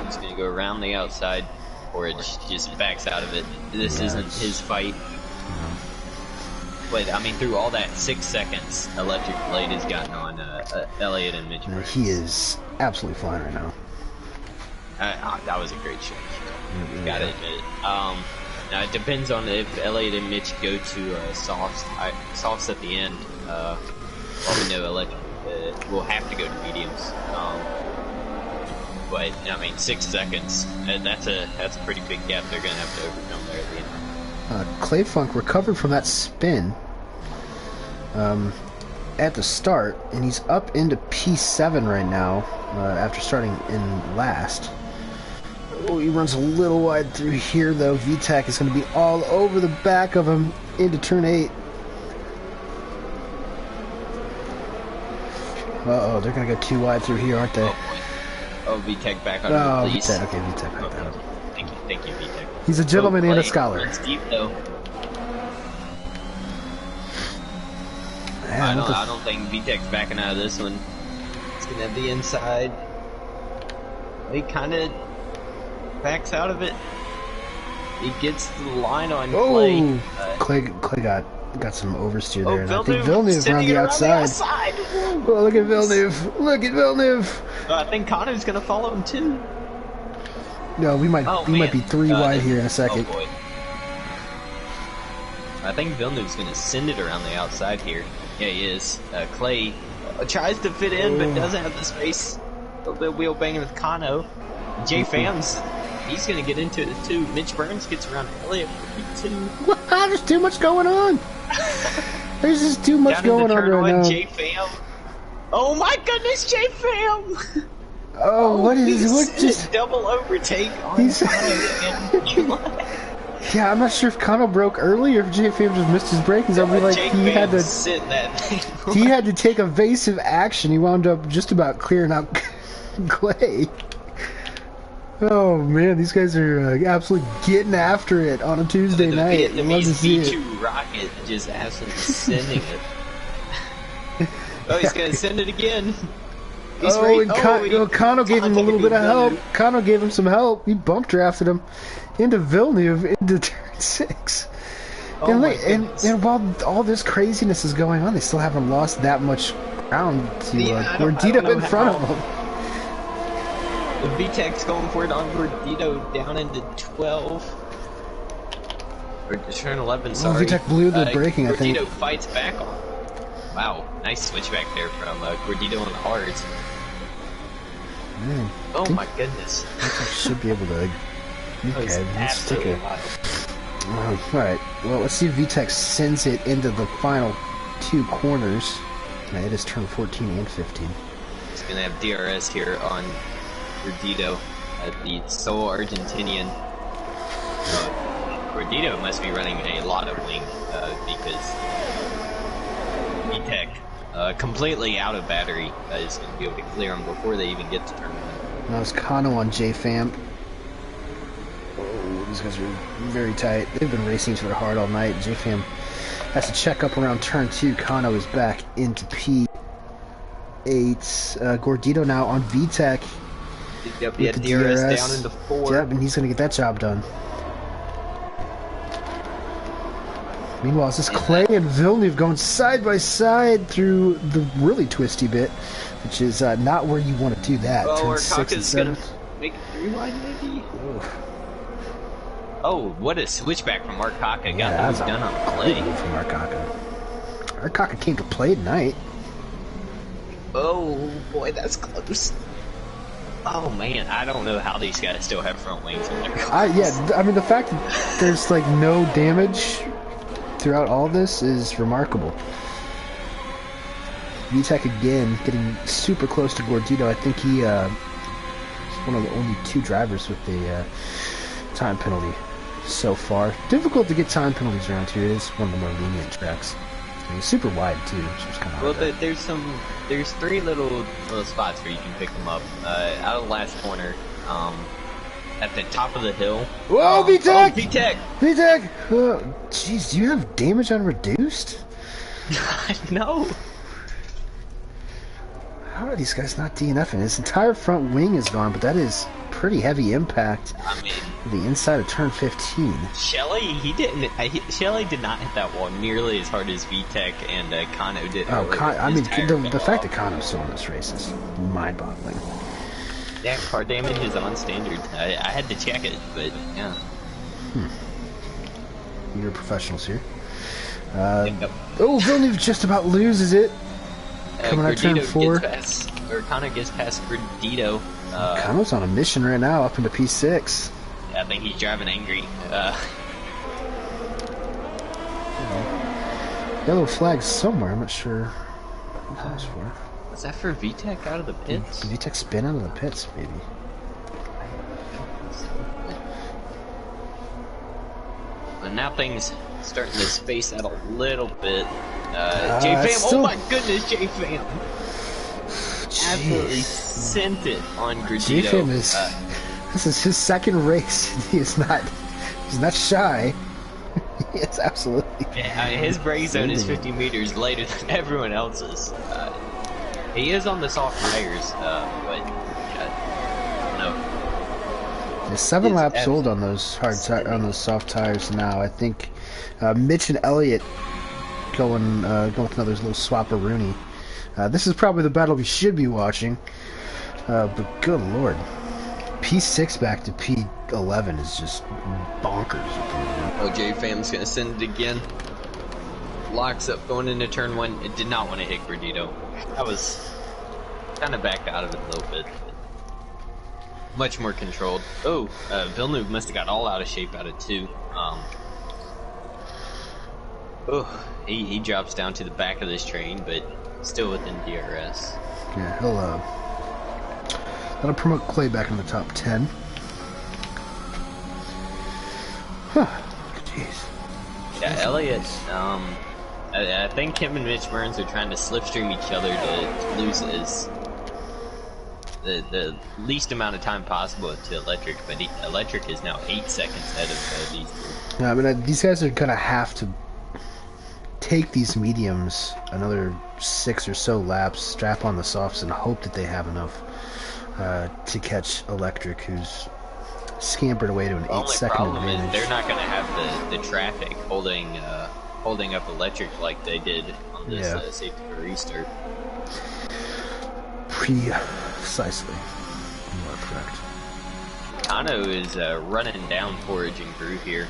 He's going to go around the outside. Porridge just backs out of it. This isn't his fight. But, I mean, through all that 6 seconds, Electric Blade has gotten on Elliott and Mitch. He is absolutely flying right now. That was a great shot. Gotta admit it. Now, it depends on if Elliott and Mitch go to softs at the end. Well, we know Electric will have to go to mediums. But, I mean, 6 seconds, that's a pretty big gap they're going to have to overcome there at the end. Clayfunk recovered from that spin at the start, and he's up into P7 right now after starting in last. Oh, he runs a little wide through here, though. VTEC is going to be all over the back of him into turn 8. Uh-oh, they're gonna go too wide through here, aren't they? Oh, boy. Oh, VTech back on the police. VTech, okay, VTech back down. Thank you, VTech. He's a gentleman and a scholar. It's deep, though. Man, I don't think VTech's backing out of this one. It's gonna have the inside. He kind of backs out of it. He gets the line on Clay. Clay got some oversteer there, and I think Villeneuve Villeneuve around the outside. Oh, look at Villeneuve! Look at Villeneuve! I think Connor's gonna follow him too. No, we might be 3 wide here in a second. Oh boy. I think Villeneuve's gonna send it around the outside here. Yeah, he is. Clay tries to fit in, but doesn't have the space. A little bit of wheel banging with Kano. J Fams, he's gonna get into it too. Mitch Burns gets around Elliott too. What? There's too much going on. There's just too much going on right now. J Fam. Oh my goodness, J Fam. Oh, what just double overtake on Kano. Yeah, I'm not sure if Kano broke early or if JFM just missed his break. Because he had to sit that thing. He had to take evasive action. He wound up just about clearing out Clay. Oh man, these guys are absolutely getting after it on a Tuesday night. Love to see it. Rocket just absolutely sending it. Oh, he's gonna send it again. Kano gave him a little bit of help. Kano gave him some help. He bump drafted him into Villeneuve into turn 6. And while all this craziness is going on, they still haven't lost that much ground to Gordito in front of them. The VTEC's going for it on Gordito down into 12. Or turn 11, sorry. VTEC blew the braking, I think. Gordito fights back on. Wow, nice switchback there from Gordito on the hards. Man, oh my goodness. VTEC should be able to. Okay, let's stick it. Alright, well, let's see if VTEC sends it into the final 2 corners. It is turn 14 and 15. He's going to have DRS here on Gordito at the sole Argentinian. Gordito must be running a lot of wing because VTEC, completely out of battery, is going to be able to clear them before they even get to turn 1. That was Kano on JFAM. These guys are very tight. They've been racing each other hard all night. JFAM has to check up around turn 2. Kano is back into P8. Gordito now on VTEC. Yep, yeah, DRS down into 4. Yep, and he's going to get that job done. Meanwhile, it's just Clay and Villeneuve going side by side through the really twisty bit, which is not where you want to do that. Oh, turn 6 and 7. Gonna make it 3 wide, maybe? Oh, what a switchback from Mark Kaka. Got that was done on Clay. From Mark Kaka. Mark Kaka came to play tonight. Oh, boy, that's close. Oh, man, I don't know how these guys still have front wings in their cars. Yeah, I mean, the fact that there's, like, no damage throughout all this is remarkable. VTEC again, getting super close to Gordito. I think he's one of the only 2 drivers with the time penalty so far. Difficult to get time penalties around here. It is one of the more lenient tracks. I mean, super wide too, which is kind of hard. Well, there's 3 little spots where you can pick them up. Out of the last corner, at the top of the hill. Whoa, VTEC! VTEC! VTEC! Jeez, do you have damage on reduced? No. How are these guys not DNFing? His entire front wing is gone, but that is pretty heavy impact. I mean, the inside of turn 15. Shelley did not hit that wall nearly as hard as VTEC and Kano did. Oh, I mean, the fact that Kano's still in this race is mind-boggling. Yeah, car damage is on standard. I had to check it, but yeah. You're professionals here. Oh, Villeneuve just about loses it. Coming out turn 4. Kano gets past Gordito. Kano's on a mission right now, up into P6. I think he's driving angry. Yellow flag somewhere, I'm not sure what that was for. Was that for VTEC out of the pits? VTEC spin out of the pits, maybe. But now things starting to space out a little bit. J-Fam, oh my goodness, J-Fam! absolutely sent it on Gordito. This is his second race. He's not shy. He is absolutely. Yeah, I mean, his brake zone is 50 meters later than everyone else's. He is on the soft tires, but no. There's 7 laps sold on those on those soft tires now. I think Mitch and Elliott going with another little swap-a-rooney. This is probably the battle we should be watching. But good lord, P6 back to P11 is just bonkers. OJ fam's gonna send it again. Locks up going into turn 1. It did not want to hit Gordito. I was kind of backed out of it a little bit. Much more controlled. Oh, Villeneuve must have got all out of shape out of 2. He drops down to the back of this train, but still within DRS. Yeah, that'll promote Clay back in the top 10. Huh. Jeez. Yeah, Elliott, I think him and Mitch Burns are trying to slipstream each other to lose the least amount of time possible to Electric, but Electric is now 8 seconds ahead of these two. Yeah, I mean, these guys are gonna have to take these mediums another 6 or so laps, strap on the softs, and hope that they have enough to catch Electric, who's scampered away to an 8-second advantage. The only problem is they're not going to have the traffic holding up Electric like they did on this safety car restart. Precisely. You are correct. Kano is running down Forage and Groove here.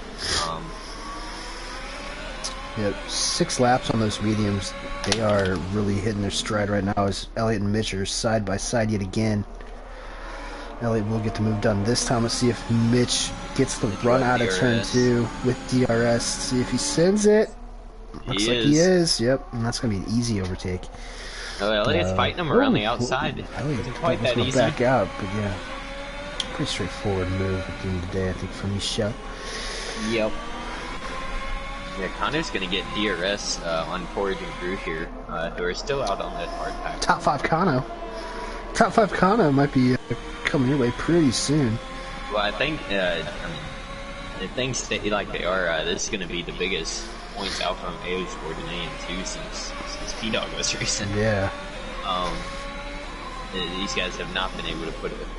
Yeah, 6 laps on those mediums. They are really hitting their stride right now as Elliott and Mitch are side by side yet again. Elliott will get the move done this time. Let's see if Mitch gets the run out of turn 2 with DRS. See if he sends it. Looks like he is. Yep, and that's going to be an easy overtake. Oh, Elliott's fighting him around the outside. Elliott quite that easy. Back out, but yeah. Pretty straightforward move at the end of the day, I think, from Michel. Yep. Yeah, Connor's going to get DRS on Forage and Groove here, who are still out on that hard pack. Top 5 Kano. Top 5 Kano might be coming your way pretty soon. Well, I think, if things stay like they are, this is going to be the biggest points out from AO Sport and AM2 since P-Dog was racing. Yeah. These guys have not been able to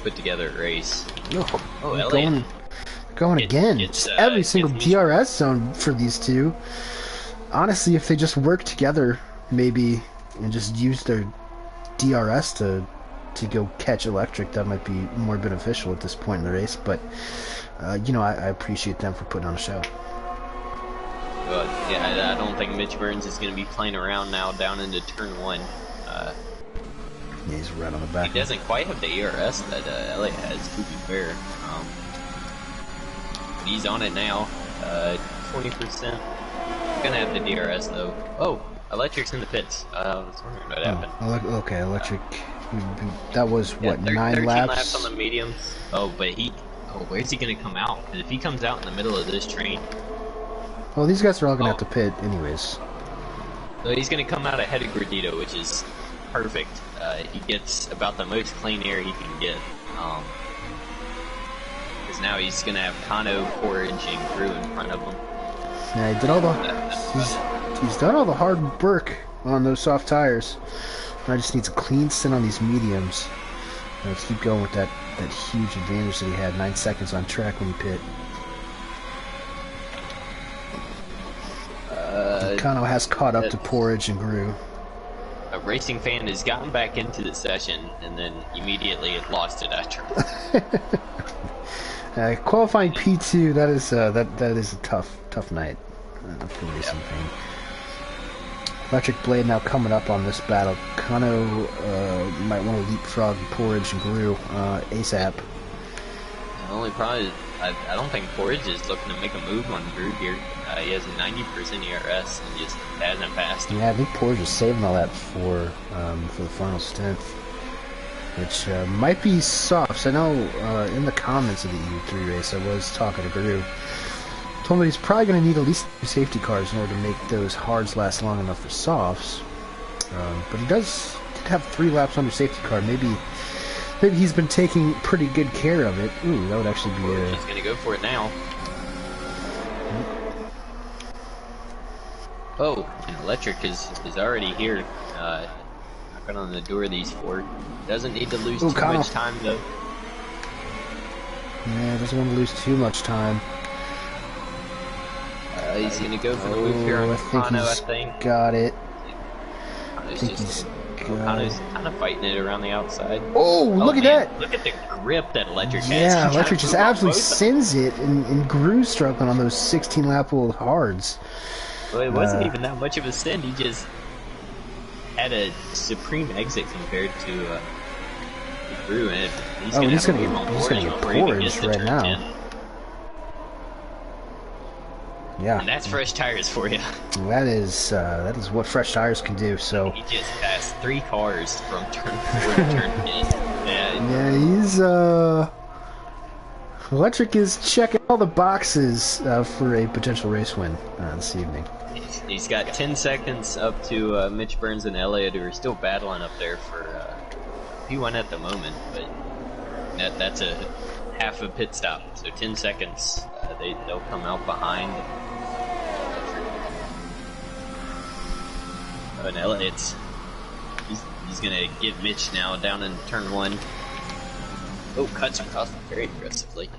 put together a race. Oh, Elliott. Going again. Just every single DRS zone for these two. Honestly, if they just work together, maybe, and just use their DRS to go catch Electric, that might be more beneficial at this point in the race. But you know, I appreciate them for putting on a show. Well, yeah, I don't think Mitch Burns is going to be playing around now down into turn 1. Yeah, he's right on the back. He doesn't quite have the ERS that Elliott has, to be fair. He's on it now, 20%. Gonna have the DRS though. Oh, Electric's in the pits. I was wondering what happened. Okay, Electric. That was what, 9 13 laps? laps on the mediums. Oh, but where's he gonna come out? Because if he comes out in the middle of this train. Well, these guys are all gonna have to pit anyways. So he's gonna come out ahead of Gordito, which is perfect. He gets about the most clean air he can get. Now he's gonna have Kano, Forage, and Crew in front of him. Yeah, he did all he's done all the hard work on those soft tires. Now just needs a clean stint on these mediums. Let's keep going with that huge advantage that he had, 9 seconds on track when he pit. Kano has caught up to Porridge and Grew. A racing fan has gotten back into the session and then immediately lost it after. Qualifying P2, that is a tough night for racing fan. Electric Blade now coming up on this battle. Kano might want to leapfrog Porridge and Grew ASAP. The only problem is I don't think Porridge is looking to make a move on Grew here. He has a 90% ERS and just hasn't passed him. Yeah, I think Porridge is saving all that for the final stint, which might be softs. I know in the comments of the EU3 race, I was talking to Grew. Told me he's probably going to need at least 2 safety cars in order to make those hards last long enough for softs. But he does did have 3 laps under safety car. Maybe he's been taking pretty good care of it. Ooh, that would actually be a... He's gonna go for it now. Oh, and Electric is already here. Knocking on the door of these 4. Doesn't need to lose too much time though. Yeah, doesn't want to lose too much time. He's gonna go for the move here on Kano, I think. Got it. Kano's kind of fighting it around the outside. Oh, look at that! Look at the grip that Electric has. Yeah, Electric just absolutely sends it, and Gru's struggling on those 16-lap-old hards. Well, it wasn't even that much of a send. He just had a supreme exit compared to Gru, and he's gonna get porridge right now. 10. Yeah, and that's fresh tires for you. That is what fresh tires can do. So he just passed 3 cars from turn 4 to turn 10. Yeah, he's Electric is checking all the boxes for a potential race win this evening. He's got 10 seconds up to Mitch Burns and Elliott, who are still battling up there for P1 at the moment, but that's a half a pit stop, so 10 seconds. They'll come out behind. And Elliott's he's gonna get Mitch now down in turn 1. Oh, cuts across very aggressively.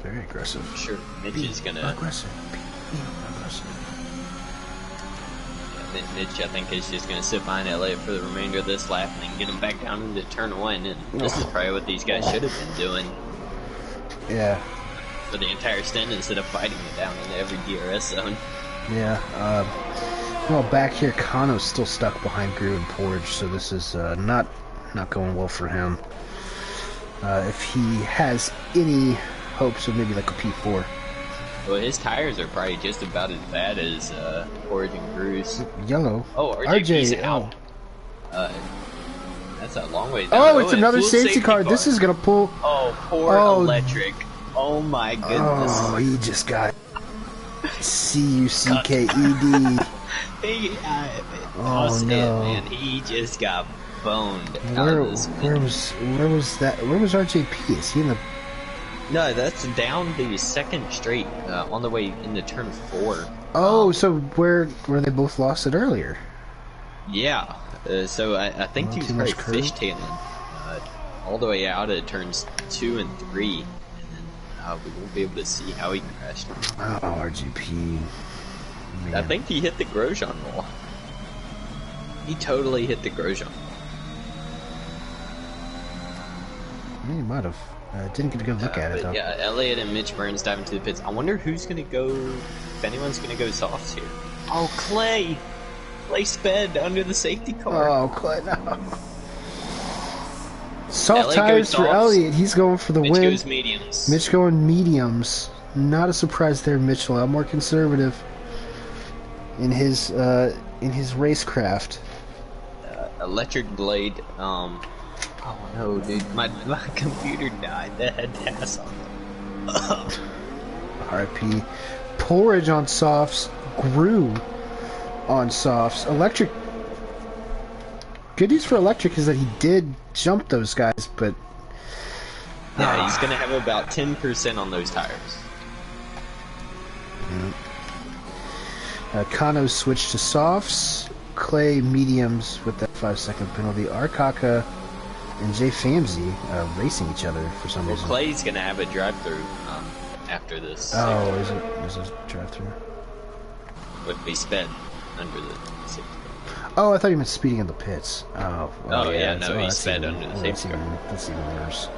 Very aggressive. Sure, Mitch is gonna aggressive. Yeah, Mitch, I think, is just gonna sit behind Elliott for the remainder of this lap and then get him back down into turn 1. And this is probably what these guys should have been doing. Yeah. For the entire stint instead of fighting it down into every DRS zone. Yeah. Well, back here, Kano's still stuck behind Gru and Porridge, so this is not going well for him. If he has any hopes of maybe like a P4. Well, his tires are probably just about as bad as Porridge and Gru's. Yellow. Oh, RJ's out. That's a long way down. Oh, it's another safety car. This is gonna pull. Oh, poor Electric. Oh my goodness. Oh, he just got C-U-C-K-E-D. Oh no, man, he just got boned. Where was that? Where was RJP? Is he in the? No, that's down the second straight, on the way into turn 4. Oh, so where they both lost it earlier? Yeah. So I think he was probably fishtailing all the way out at turns 2 and 3, and then we won't be able to see how he crashed. Oh, RGP. Man. I think he hit the Grosjean wall. He totally hit the Grosjean wall. He might have. Didn't get a good look at it though. Yeah, Elliott and Mitch Burns dive into the pits. I wonder who's gonna go. If anyone's gonna go softs here. Oh, Clay! Clay sped under the safety car. Oh, Clay, no. Soft tires for Elliott. He's going for the win. Mitch goes mediums. Mitch going mediums. Not a surprise there, Mitch. A lot more conservative in his racecraft. Electric blade. Oh no, dude! My computer died. That had TAS on it. RP. Porridge on softs. Gru on softs. Electric. Good news for Electric is that he did jump those guys, but yeah, he's gonna have about 10% on those tires. Kano switched to softs. Clay mediums with that 5-second penalty. Arkaka and Jay Famsey racing each other for some reason. Clay's gonna have a drive-through after this. Oh, is it a drive-through? Would be sped under the safety car. Oh, I thought you meant speeding in the pits. Oh. Oh yeah, no, he sped under the safety car. That's even worse.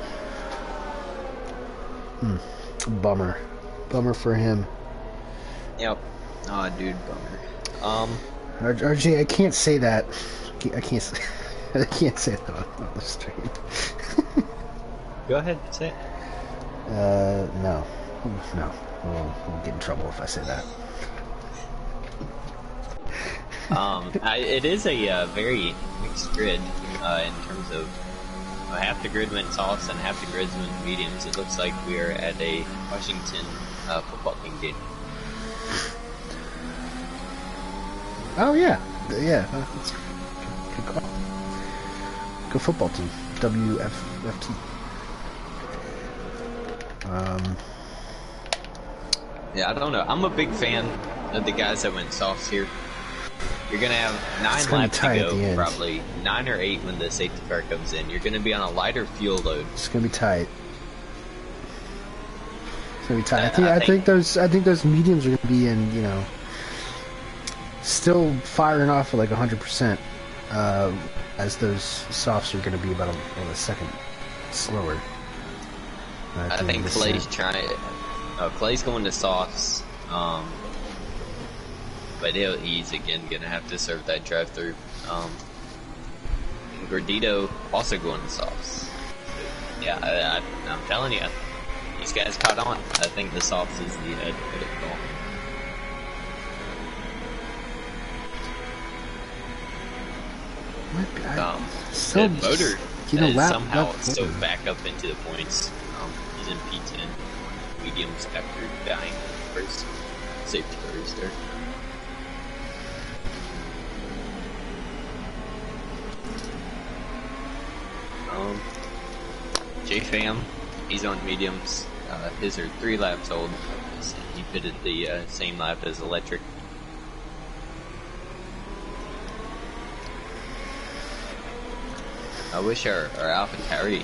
Bummer. Bummer for him. Yep. Oh, dude, bummer. RJ, I can't say that. I can't say that on the stream. Go ahead, say it. No. We'll get in trouble if I say that. It is a very mixed grid in terms of half the grid went softs and half the grid went mediums. It looks like we are at a Washington football team game. Oh yeah, Yeah, that's good call. Good football team. WFT. Yeah, I don't know. I'm a big fan of the guys that went softs here. You're going to have 9 laps to go, probably 9 or 8 when the safety car comes in. You're going to be on a lighter fuel load. It's going to be tight. It's going to be tight. I think those mediums are going to be in, you know, still firing off at like 100%, as those softs are going to be about a second slower. I think Clay's trying. Clay's going to softs. But he's again gonna have to serve that drive-through. Gordito also going to softs. So, yeah, I'm telling you, these guys caught on. I think the softs is the credit call. The motor somehow still back up into the points. He's in P10 mediums after dying first safety car restart. J-Fam, he's on mediums. His are 3 laps old. He pitted the same lap as Electric. I wish our AlphaTauri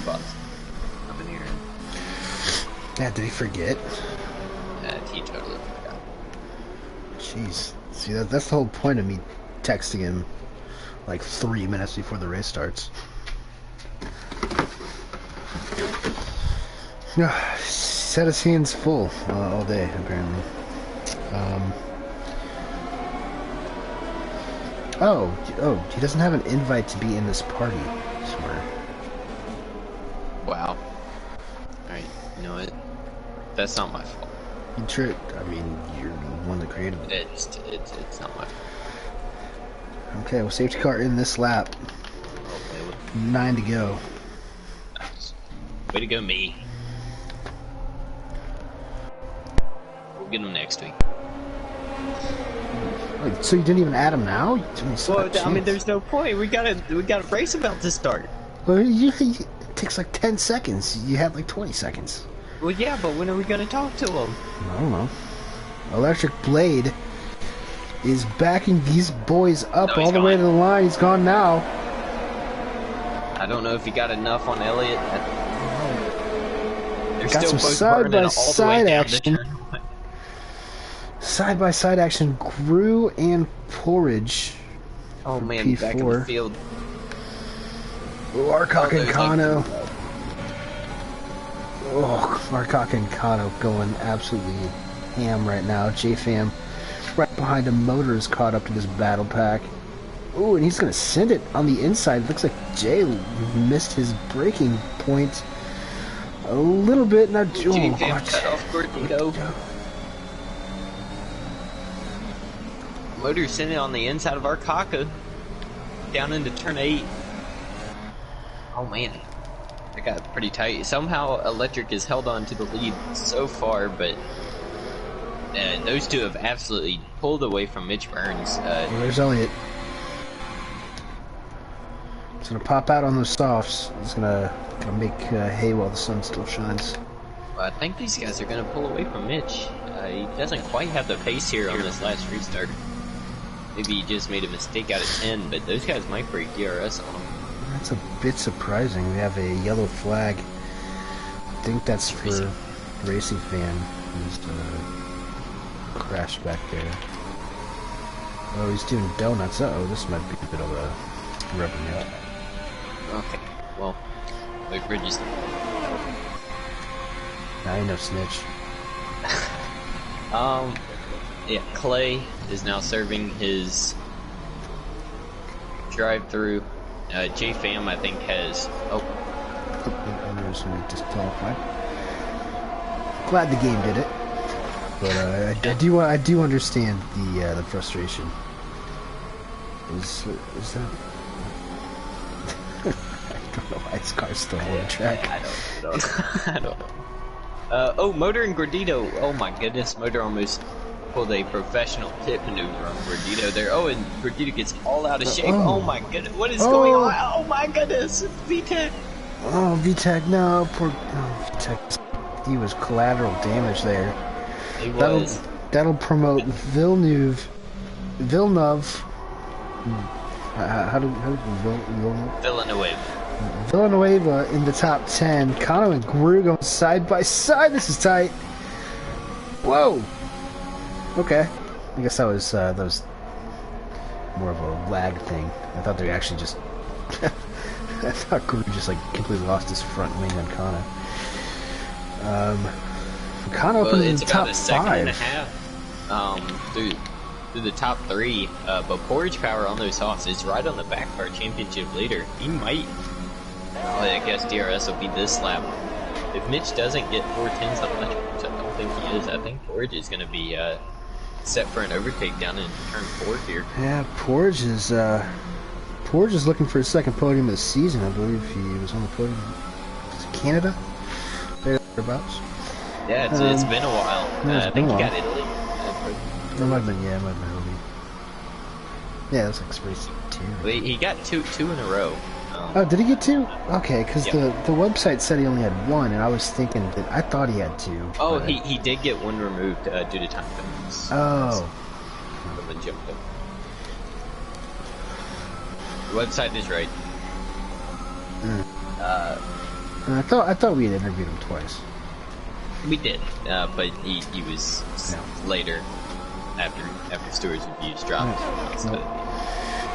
boss coming here. Yeah, did he forget? He totally forgot. Jeez. See, that's the whole point of me texting him like 3 minutes before the race starts. Set his hands full all day, apparently. Oh, he doesn't have an invite to be in this party, I swear. Wow. Alright, you know what? That's not my fault. You tricked. I mean, you're the one that created it. It's not my fault. Okay, well, safety car in this lap. 9 to go. Nice. Way to go, me. We'll get him next week. Wait, so you didn't even add him now? Well, I mean, there's no point. We got a race about to start. Well, it takes like 10 seconds. You have like 20 seconds. Well, yeah, but when are we gonna talk to him? I don't know. Electric Blade is backing these boys up all the way to the line. He's gone now. I don't know if he got enough on Elliott. Got some side-by-side action. Side-by-side action. Grew and Porridge. Oh man, P4. Back in the field. Arcock and Kano. Oh, Arcock and Kano going absolutely ham right now. J-Fam right behind him. Motor is caught up to this battle pack. Ooh, and he's going to send it on the inside. Looks like Jay missed his braking point a little bit. Now, J-Fam cut off Gordito. Motor sent it on the inside of Arcock down into turn 8. Oh man, that got pretty tight. Somehow Electric has held on to the lead so far, but those two have absolutely pulled away from Mitch Burns. There's Elliott. He's gonna pop out on those softs. He's gonna make hay while the sun still shines. Well, I think these guys are gonna pull away from Mitch. He doesn't quite have the pace here on this last restart. Maybe he just made a mistake out of 10, but those guys might break DRS on him. That's a bit surprising. We have a yellow flag. I think that's for Racing Fan, who's crashed back there. Oh, he's doing donuts. Uh-oh, this might be a bit of a rubber net. Okay, well, the bridge is... Now ain't no snitch. Yeah, Clay is now serving his drive-through. J-Fam, I think, has... Oh. Others will be disqualified. Glad the game did it. But I do understand the frustration. Is that... I don't know why his car's still on the track. I don't know. Oh, Motor and Gordito. Oh my goodness, Motor almost pulled a professional pit maneuver on Gordito there. Oh, and Gordito gets all out of shape. Oh my goodness, what is going on? Oh my goodness, VTech. Oh, VTech, no, poor VTech. He was collateral damage there. He was. That'll promote Villeneuve. How do Villanueva in the top 10. Kano and Gru going side by side. This is tight. Whoa. Okay. I guess that was more of a lag thing. I thought they actually just. I thought Gru just like completely lost his front wing on Kano. Kano up in the top 5. It's about a second and a half. Through the top 3, but Porridge Power on those Hawks is right on the back of our championship leader. He might, I guess DRS will be this lap. If Mitch doesn't get 410s on electric, which I don't think he is, I think Porridge is going to be set for an overtake down in turn 4 here. Yeah, Porridge is looking for his second podium of the season. I believe he was on the podium. Is it Canada? Thereabouts. Yeah, it's been a while. I think he got Italy. It might have been, yeah, it might have been Italy. Yeah, that's like race 2. Well, he got two in a row. Oh, did he get 2? Okay, because the website said he only had 1, and I was thinking that I thought he had 2. Oh, he did get 1 removed due to time difference. Oh. Someone jumped him. The website is right. I thought we had interviewed him twice. We did, but he was later after Stewart's reviews dropped.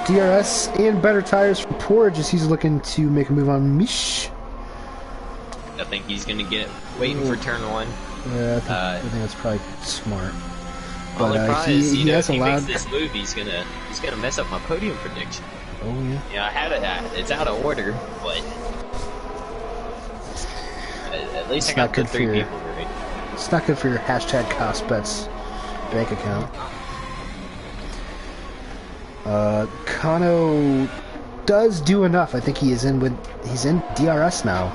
DRS and better tires for Porridge as he's looking to make a move on Mish. I think he's gonna get waiting for turn 1. Yeah, I think that's probably smart. But he has if he allowed... makes this move, he's gonna mess up my podium prediction. Oh yeah. Yeah, I had it. It's out of order, but at least I got the 3 people right. It's not good for your hashtag cost bets bank account. Kano does do enough. I think he's in DRS now.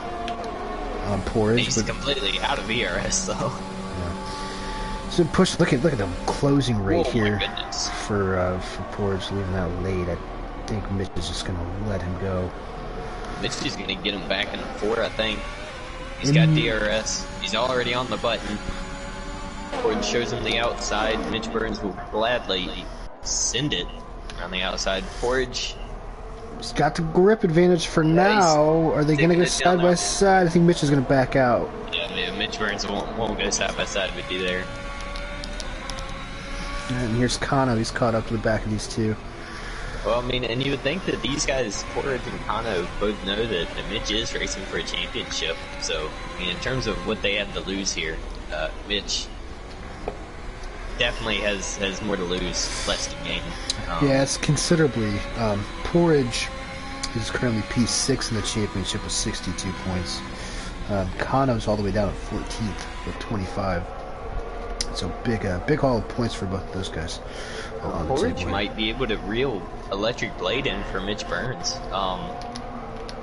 On Porridge. He's completely out of DRS though. Yeah. So push. Look at the closing rate here for Porridge leaving out late. I think Mitch is just gonna let him go. Mitch is gonna get him back in the 4, I think. He's got DRS. He's already on the button. Porridge shows him the outside. Mitch Burns will gladly send it on the outside. Porridge. He's got the grip advantage for now. Are they going to go side by side? I think Mitch is going to back out. Yeah, Mitch Burns won't go side by side with you there. And here's Kano. He's caught up to the back of these two. Well, I mean, and you would think that these guys, Porridge and Kano, both know that Mitch is racing for a championship. So, I mean, in terms of what they have to lose here, Mitch definitely has more to lose, less to gain. Yeah, it's considerably. Porridge is currently P6 in the championship with 62 points. Kano's all the way down at 14th with 25. So big haul of points for both of those guys. Porridge might be able to reel Electric Blade in for Mitch Burns.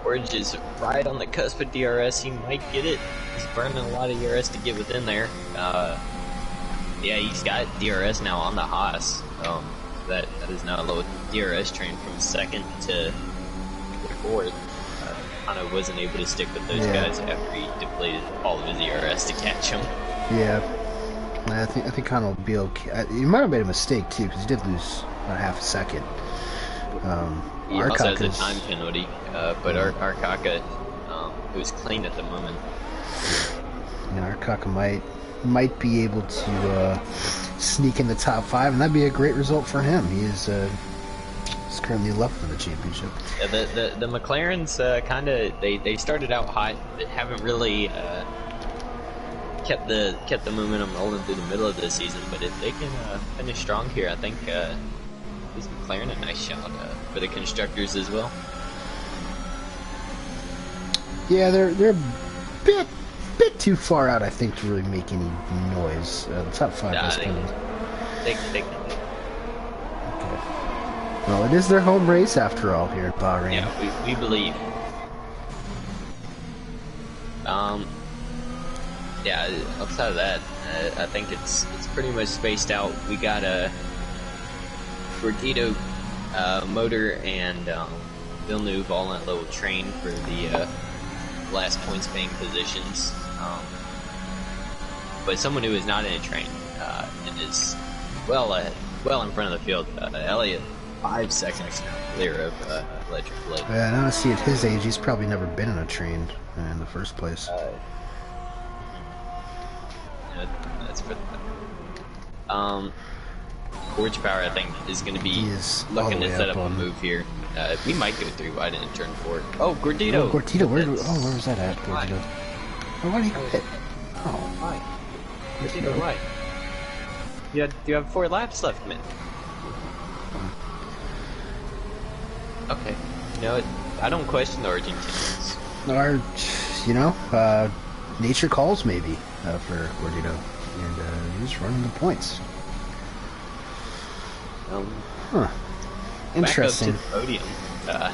Porridge is right on the cusp of DRS. He might get it. He's burning a lot of DRS to get within there. Yeah, he's got DRS now on the Haas. That is now a low DRS train from 2nd to 4th. Kano wasn't able to stick with those guys after he depleted all of his DRS to catch him. Yeah. I think Kano will be okay. He might have made a mistake too, because he did lose about half a second. He also has a time penalty, but Arkaka, who's clean at the moment. And Arkaka might be able to sneak in the top 5, and that'd be a great result for him. He is he's currently 11th in the championship. Yeah, the McLarens they started out hot, but haven't really kept the momentum rolling through the middle of the season. But if they can finish strong here, I think is McLaren a nice shot for the constructors as well. Yeah, they're a bit too far out, I think, to really make any noise. The top 5 is kind of... They can do it. Okay. Well, it is their home race after all here at Bahrain. Yeah, we believe. Yeah, outside of that, I think it's pretty much spaced out. We got a Gordito, Motor, and Villeneuve all in a little train for the last points paying positions. But someone who is not in a train and is well in front of the field, Elliott, 5 seconds clear of Electric Blade. Yeah, and honestly, at his age, he's probably never been in a train in the first place. That's for Forge Power, I think, is going to be looking to set up a move here. We might go 3 wide and turn 4. Oh, Gordito! Oh, Gordito, where was that at, Gordito? Oh, why did he quit? Oh, why? Gordito, why? You have 4 laps left, man. Okay. I don't question the Argentinians. Nature calls maybe for Gordito, and he's running the points. Interesting. Back up to the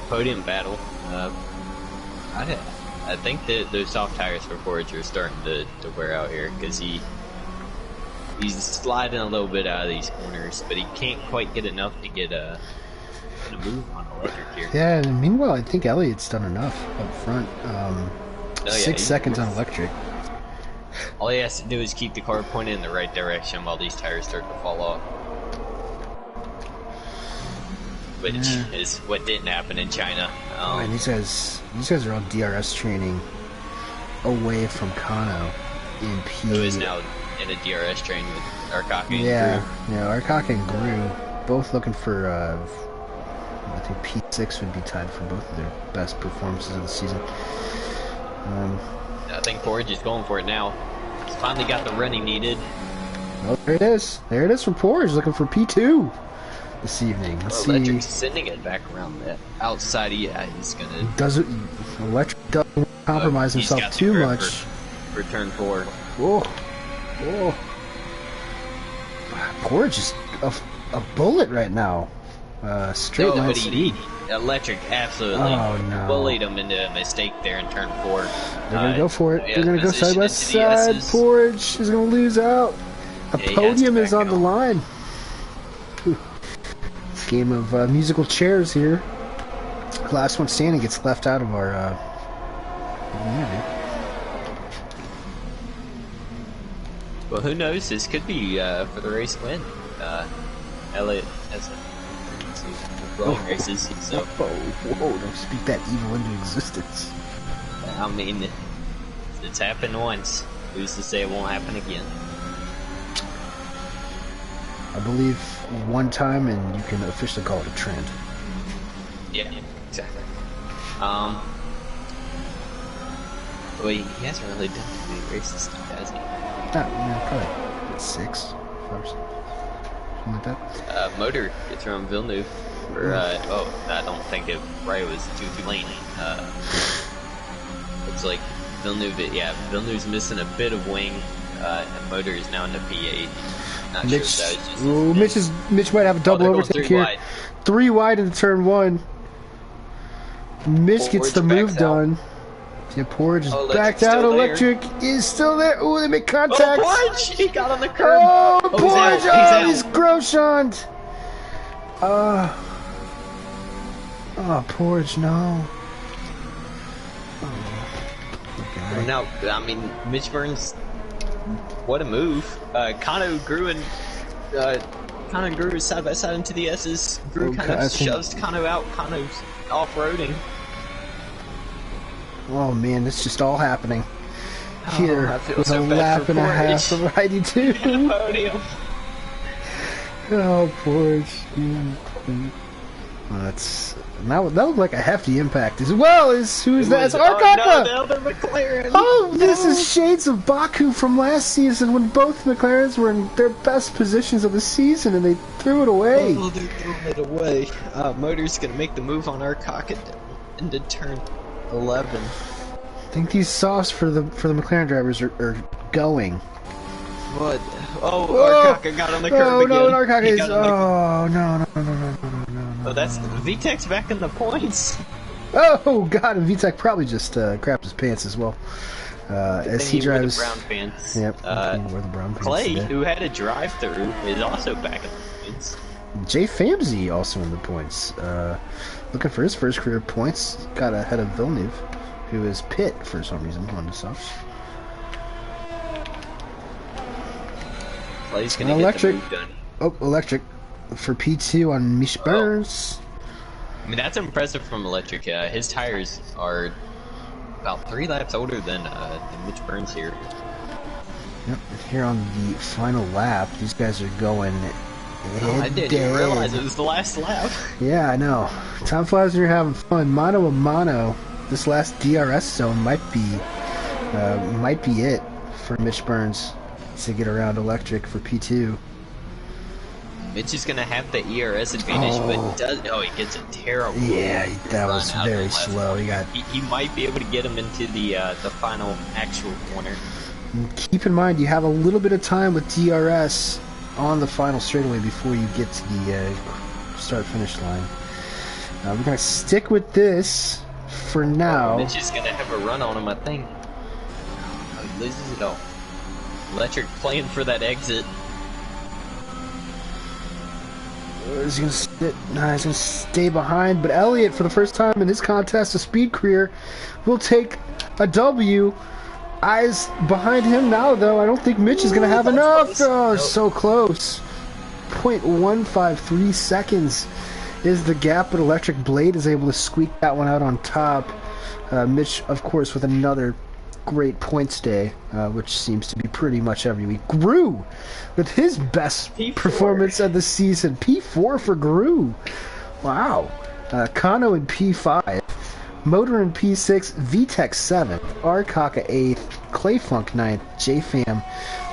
podium battle. I think that those soft tires for Forge are starting to wear out here because he's sliding a little bit out of these corners, but he can't quite get enough to get a move on Electric here. Yeah, and meanwhile, I think Elliott's done enough up front. 6 seconds on Electric. All he has to do is keep the car pointed in the right direction while these tires start to fall off. Which is what didn't happen in China. And these guys are on DRS training away from Kano in P. Who is now in a DRS train with Arkaka and Gru. Yeah, Arkaka and Gru, both looking for, I think P6 would be tied for both of their best performances of the season. I think Forge is going for it now. He's finally got the run he needed. Oh, there it is. There it is from Forge, looking for P2 this evening. Let's see. Electric's sending it back around the outside. Yeah, he's gonna. Electric doesn't compromise himself too much. For turn 4. Whoa. Forge is a bullet right now. Straight line speed. Electric absolutely bullied him into a mistake there in turn 4. They're gonna go for it. They're gonna go side by side. Forge is gonna lose out. A podium is on the line. Game of musical chairs here. Last one standing gets left out of our interview. Well, who knows? This could be for the race win. Elliott has blowing races, so. Whoa, don't speak that evil into existence. I mean, it's happened once. Who's to say it won't happen again? I believe one time, and you can officially call it a trend. Yeah, exactly. Well, he hasn't really done too many races, has he? Probably 6, 5, something like that. Motor gets around Villeneuve. I don't think it was too late. Looks like Villeneuve's missing a bit of wing, and Motor is now in the P8. Not Mitch, sure if that was just Mitch might have a double overtake here. Wide. 3 wide in turn 1. Mitch gets the move done. Yeah, Porge is backed out. Electric is still there. Ooh, they make contact. Oh, Porge! He got on the curb. Oh, Porge! He's Grosjean. Porge, no. Well, now, I mean, Mitch Burns, what a move. Kano grew side by side into the S's. Grew kind of shoves Kano out. Kano's off-roading. Oh man, it's just all happening here with so a lap and a half of ID2. Podium. Oh, Porge. That looked like a hefty impact as well as who's that? It's Arkaka! No, the other McLaren. This is shades of Baku from last season when both McLarens were in their best positions of the season and they threw it away. Oh, they're throwing it away. Motor's gonna make the move on Arkaka into turn 11. I think these softs for the McLaren drivers are going. What? Oh, Arkaka got on the curb again. No, Arkaka is. Oh, no. Oh, that's VTEC's back in the points. Oh, God, and VTEC probably just crapped his pants as well. Good as thing he you wore the drives. brown pants. Yep, he wore the brown pants Clay, today. who had a drive-through, is also back in the points. Jay Famsey also in the points. Looking for his first career points. Got ahead of Villeneuve, who is pit for some reason on the softs. Clay's gonna get the move done. Oh, electric for P2 on Mich Burns. I mean, that's impressive from Electric. His tires are about 3 laps older than Mitch Burns here. Yep, here on the final lap, these guys are going. I didn't even realize it was the last lap. Yeah, I know. Time flies when you're having fun. Mano a mano. This last DRS zone might be it for Mitch Burns to get around Electric for P2. Mitch is gonna have the ERS advantage, but he gets a terrible. Yeah, that was very slow. He might be able to get him into the final actual corner. Keep in mind, you have a little bit of time with DRS on the final straightaway before you get to the start-finish line. We're gonna stick with this for now. Mitch is gonna have a run on him, I think. He loses it all. Electric playing for that exit. He's gonna stay behind, but Elliott, for the first time in his contest of speed career, will take a W. Eyes behind him now, though. I don't think Mitch is gonna have enough. Oh, nope. So close. 0.153 seconds is the gap, but Electric Blade is able to squeak that one out on top. Mitch, of course, with another great points day, which seems to be pretty much every week. Gru with his best performance of the season. P4 for Gru. Wow. Kano in P5. Motor in P6. VTEC 7th. Arkaka 8th. Clayfunk 9th. JFam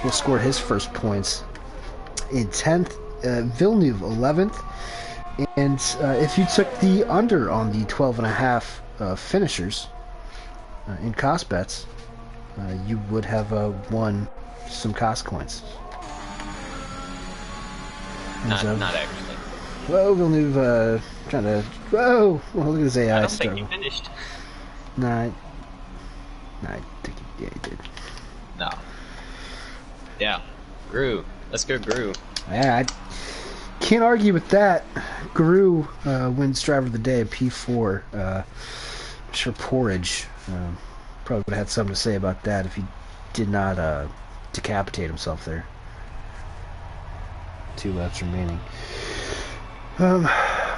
will score his first points in 10th. Villeneuve 11th. And if you took the under on the 12.5 finishers in cost bets, you would have won some cost coins. Not actually. Whoa, Villeneuve trying to... Whoa! Well, look at his AI. I don't think he finished. Nah, I think he did. No. Yeah. Gru. Let's go Gru. Yeah, I can't argue with that. Gru wins driver of the day at P4. I'm sure Porridge probably would have had something to say about that if he did not decapitate himself there. 2 laps remaining.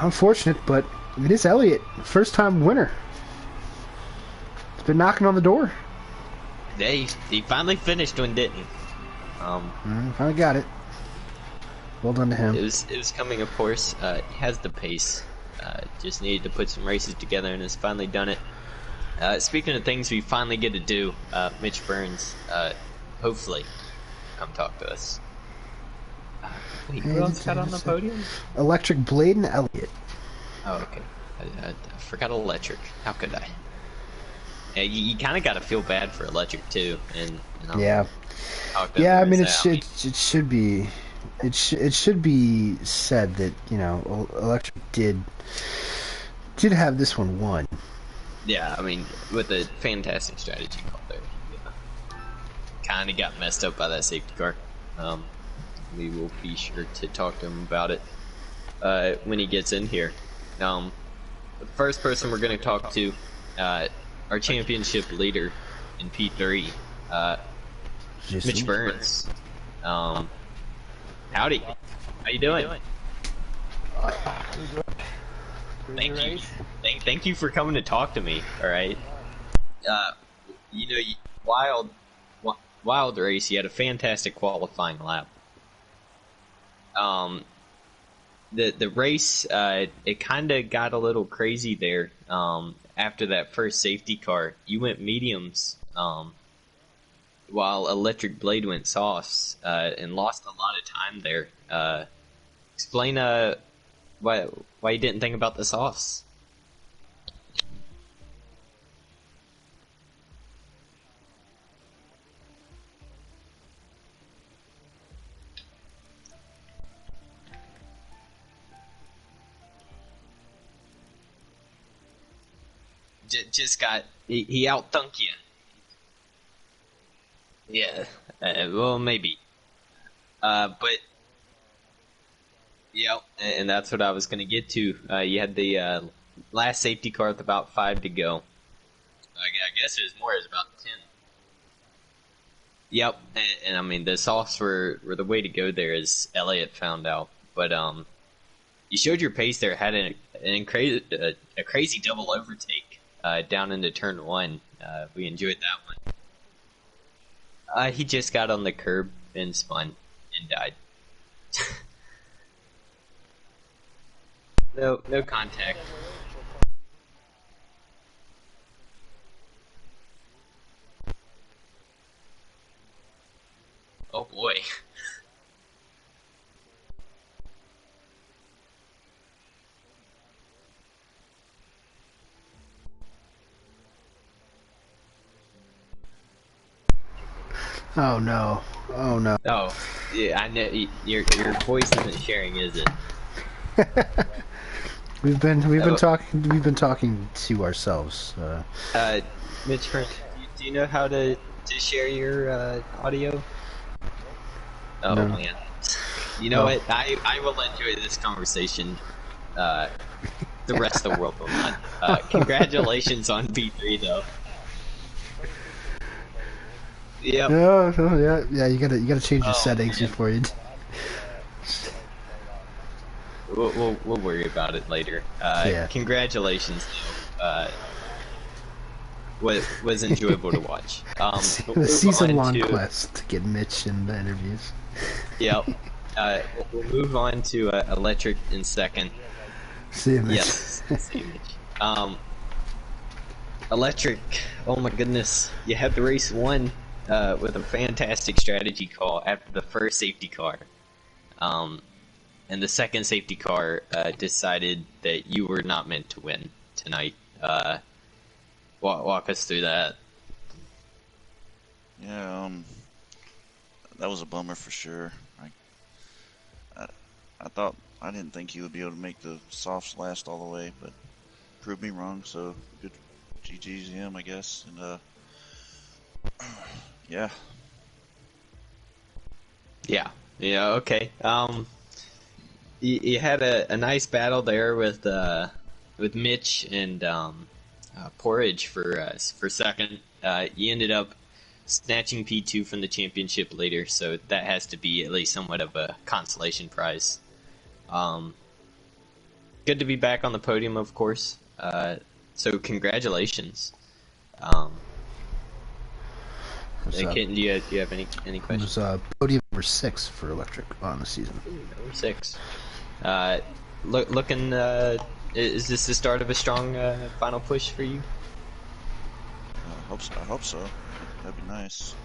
Unfortunate, but it is Elliott, first time winner. It's been knocking on the door. Yeah, he finally finished when didn't. Finally got it. Well done to him. It was coming, of course. He has the pace. Just needed to put some races together and has finally done it. Speaking of things we finally get to do, Mitch Burns, hopefully, come talk to us. Wait, who else got on the podium? Electric Blade and Elliott. Oh, okay. I forgot Electric. How could I? Yeah, you kind of got to feel bad for Electric too, and yeah. Yeah, I mean it should be said that, you know, Electric did have this one won. Yeah, I mean, with a fantastic strategy call there. Yeah. Kind of got messed up by that safety car. We will be sure to talk to him about it when he gets in here. The first person we're going to talk to, our championship leader in P3, Mitch Burns. Howdy. How you doing? Thank you for coming to talk to me. All right. You know, wild race. You had a fantastic qualifying lap. The race, it kind of got a little crazy there. After that first safety car, you went mediums, while Electric Blade went softs, and lost a lot of time there. Explain why you didn't think about the softs. Just got he outthunk you. Yeah, well, maybe. But yeah, and that's what I was going to get to. You had the last safety car with about 5 to go. I guess it was more. It was about 10. Yep, and I mean the softs were the way to go there, as Elliott found out. But you showed your pace there. Had a crazy double overtake down into turn 1. We enjoyed that one. He just got on the curb and spun and died. No contact. Oh boy. Oh no! Oh no! Oh, yeah, I know your voice isn't sharing, is it? We've been talking to ourselves. Mitch, do you know how to share your audio? Oh No. man, you know Oh. what? I will enjoy this conversation. The rest of the world will not. Congratulations on B3 though. Yep. Yeah. You gotta change your settings man. before you. We'll worry about it later. Yeah. Congratulations though. Was enjoyable to watch. The season-long quest to get Mitch in the interviews. Yep. We'll move on to Electric in second. See you, Mitch. Yes. See you, Mitch. Electric. Oh my goodness. You had the race won with a fantastic strategy call after the first safety car. And the second safety car decided that you were not meant to win tonight. Walk us through that. Yeah, that was a bummer for sure. I didn't think he would be able to make the softs last all the way, but proved me wrong. So good, GG's him, I guess. And yeah. Yeah. Okay. You had a nice battle there with Mitch and Porridge for second. You ended up snatching P2 from the championship later, so that has to be at least somewhat of a consolation prize. Good to be back on the podium, of course. So congratulations. Kitten, do you have any questions? It was podium number 6 for Electric on the season. Number 6. Looking. Is this the start of a strong final push for you? I hope so. That'd be nice.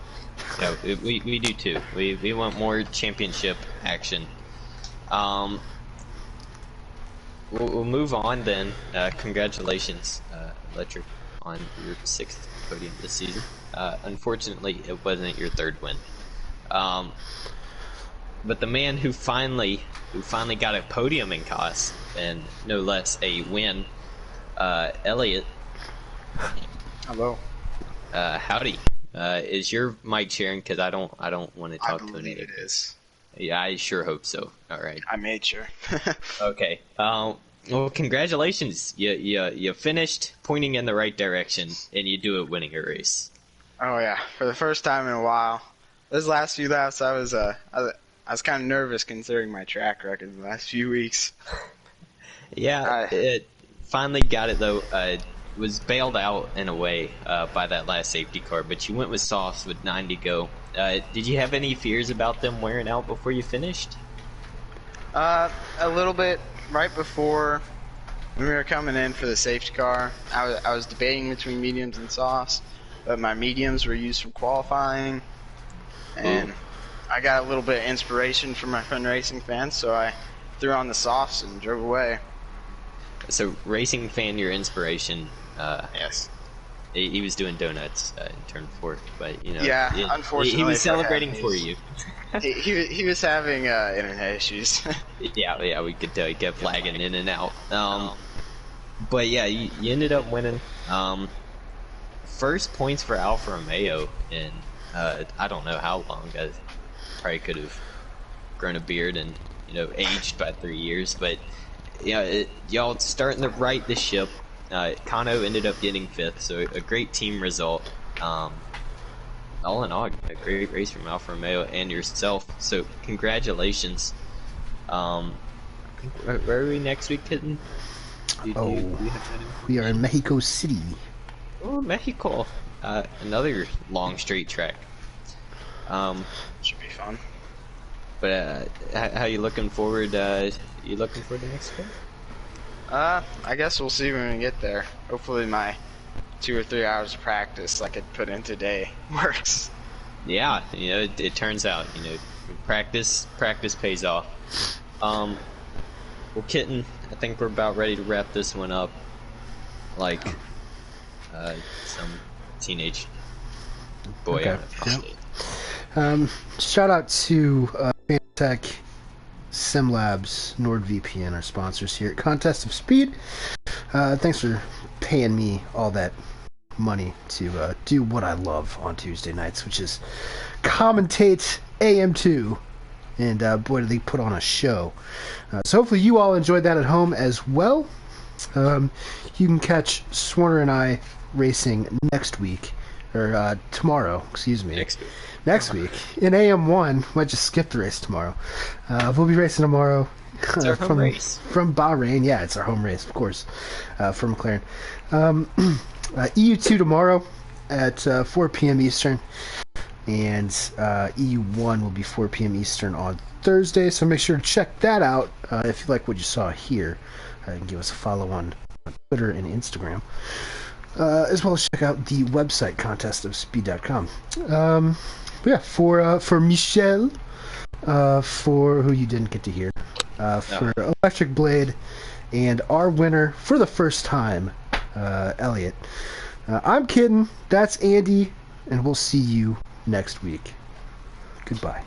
Yeah, we do too. We want more championship action. We'll move on then. Congratulations, Electric, on your 6th podium this season. Unfortunately, it wasn't your 3rd win. But the man who finally got a podium in COS, and no less a win, Elliott. Hello. Howdy. Is your mic sharing? Because I don't want to talk to believe another. it is. Yeah, I sure hope so. All right. I made sure. Okay. Well, congratulations. You finished pointing in the right direction, and you do it winning a race. Oh yeah, for the first time in a while. Those last few laps, I was kind of nervous considering my track record the last few weeks. Yeah, it finally got it though. Was bailed out in a way by that last safety car, but you went with softs with 9 to go. Did you have any fears about them wearing out before you finished? A little bit. Right before when we were coming in for the safety car, I was debating between mediums and softs, but my mediums were used for qualifying, and I got a little bit of inspiration from my friend Racing Fan, so I threw on the softs and drove away. So, Racing Fan, your inspiration. Yes. He was doing donuts in turn 4, but you know. Yeah, unfortunately, he was celebrating for you. he was having internet issues. yeah, we could tell he kept lagging in and out. But yeah, you ended up winning. First points for Alfa Romeo in I don't know how long. I probably could have grown a beard and aged by 3 years, but y'all starting to right the ship. Kano ended up getting 5th, so a great team result. All in all, a great race from Alfa Romeo and yourself. So congratulations. Where are we next week, Kitten? Do you have that info? We are in Mexico City. Oh, Mexico. Another long straight track. Should be fun. But how you looking forward? You looking forward to Mexico? I guess we'll see when we get there. Hopefully my 2 or 3 hours of practice I could put in today works. Yeah, it turns out, practice pays off. Well, Kitten, I think we're about ready to wrap this one up. Like, some teenage boy. Okay. Yep. Shout out to Fantech, SimLabs, NordVPN, our sponsors here at Contest of Speed. Thanks for paying me all that money to do what I love on Tuesday nights, which is commentate AM2. And boy, did they put on a show. So hopefully you all enjoyed that at home as well. You can catch Swarner and I racing next week, or tomorrow, excuse me. Next week in AM1. Might just skip the race tomorrow. We'll be racing tomorrow. It's our home race. From Bahrain. Yeah, it's our home race, of course, from McLaren. EU2 tomorrow at 4 p.m. Eastern. And EU1 will be 4 p.m. Eastern on Thursday, so make sure to check that out. If you like what you saw here, you can give us a follow on Twitter and Instagram, as well as check out the website contestofspeed.com. Yeah, for Michel, for who you didn't get to hear, for Electric Blade, and our winner for the first time, Elliot. I'm Kitten, that's Andy, and we'll see you next week. Goodbye.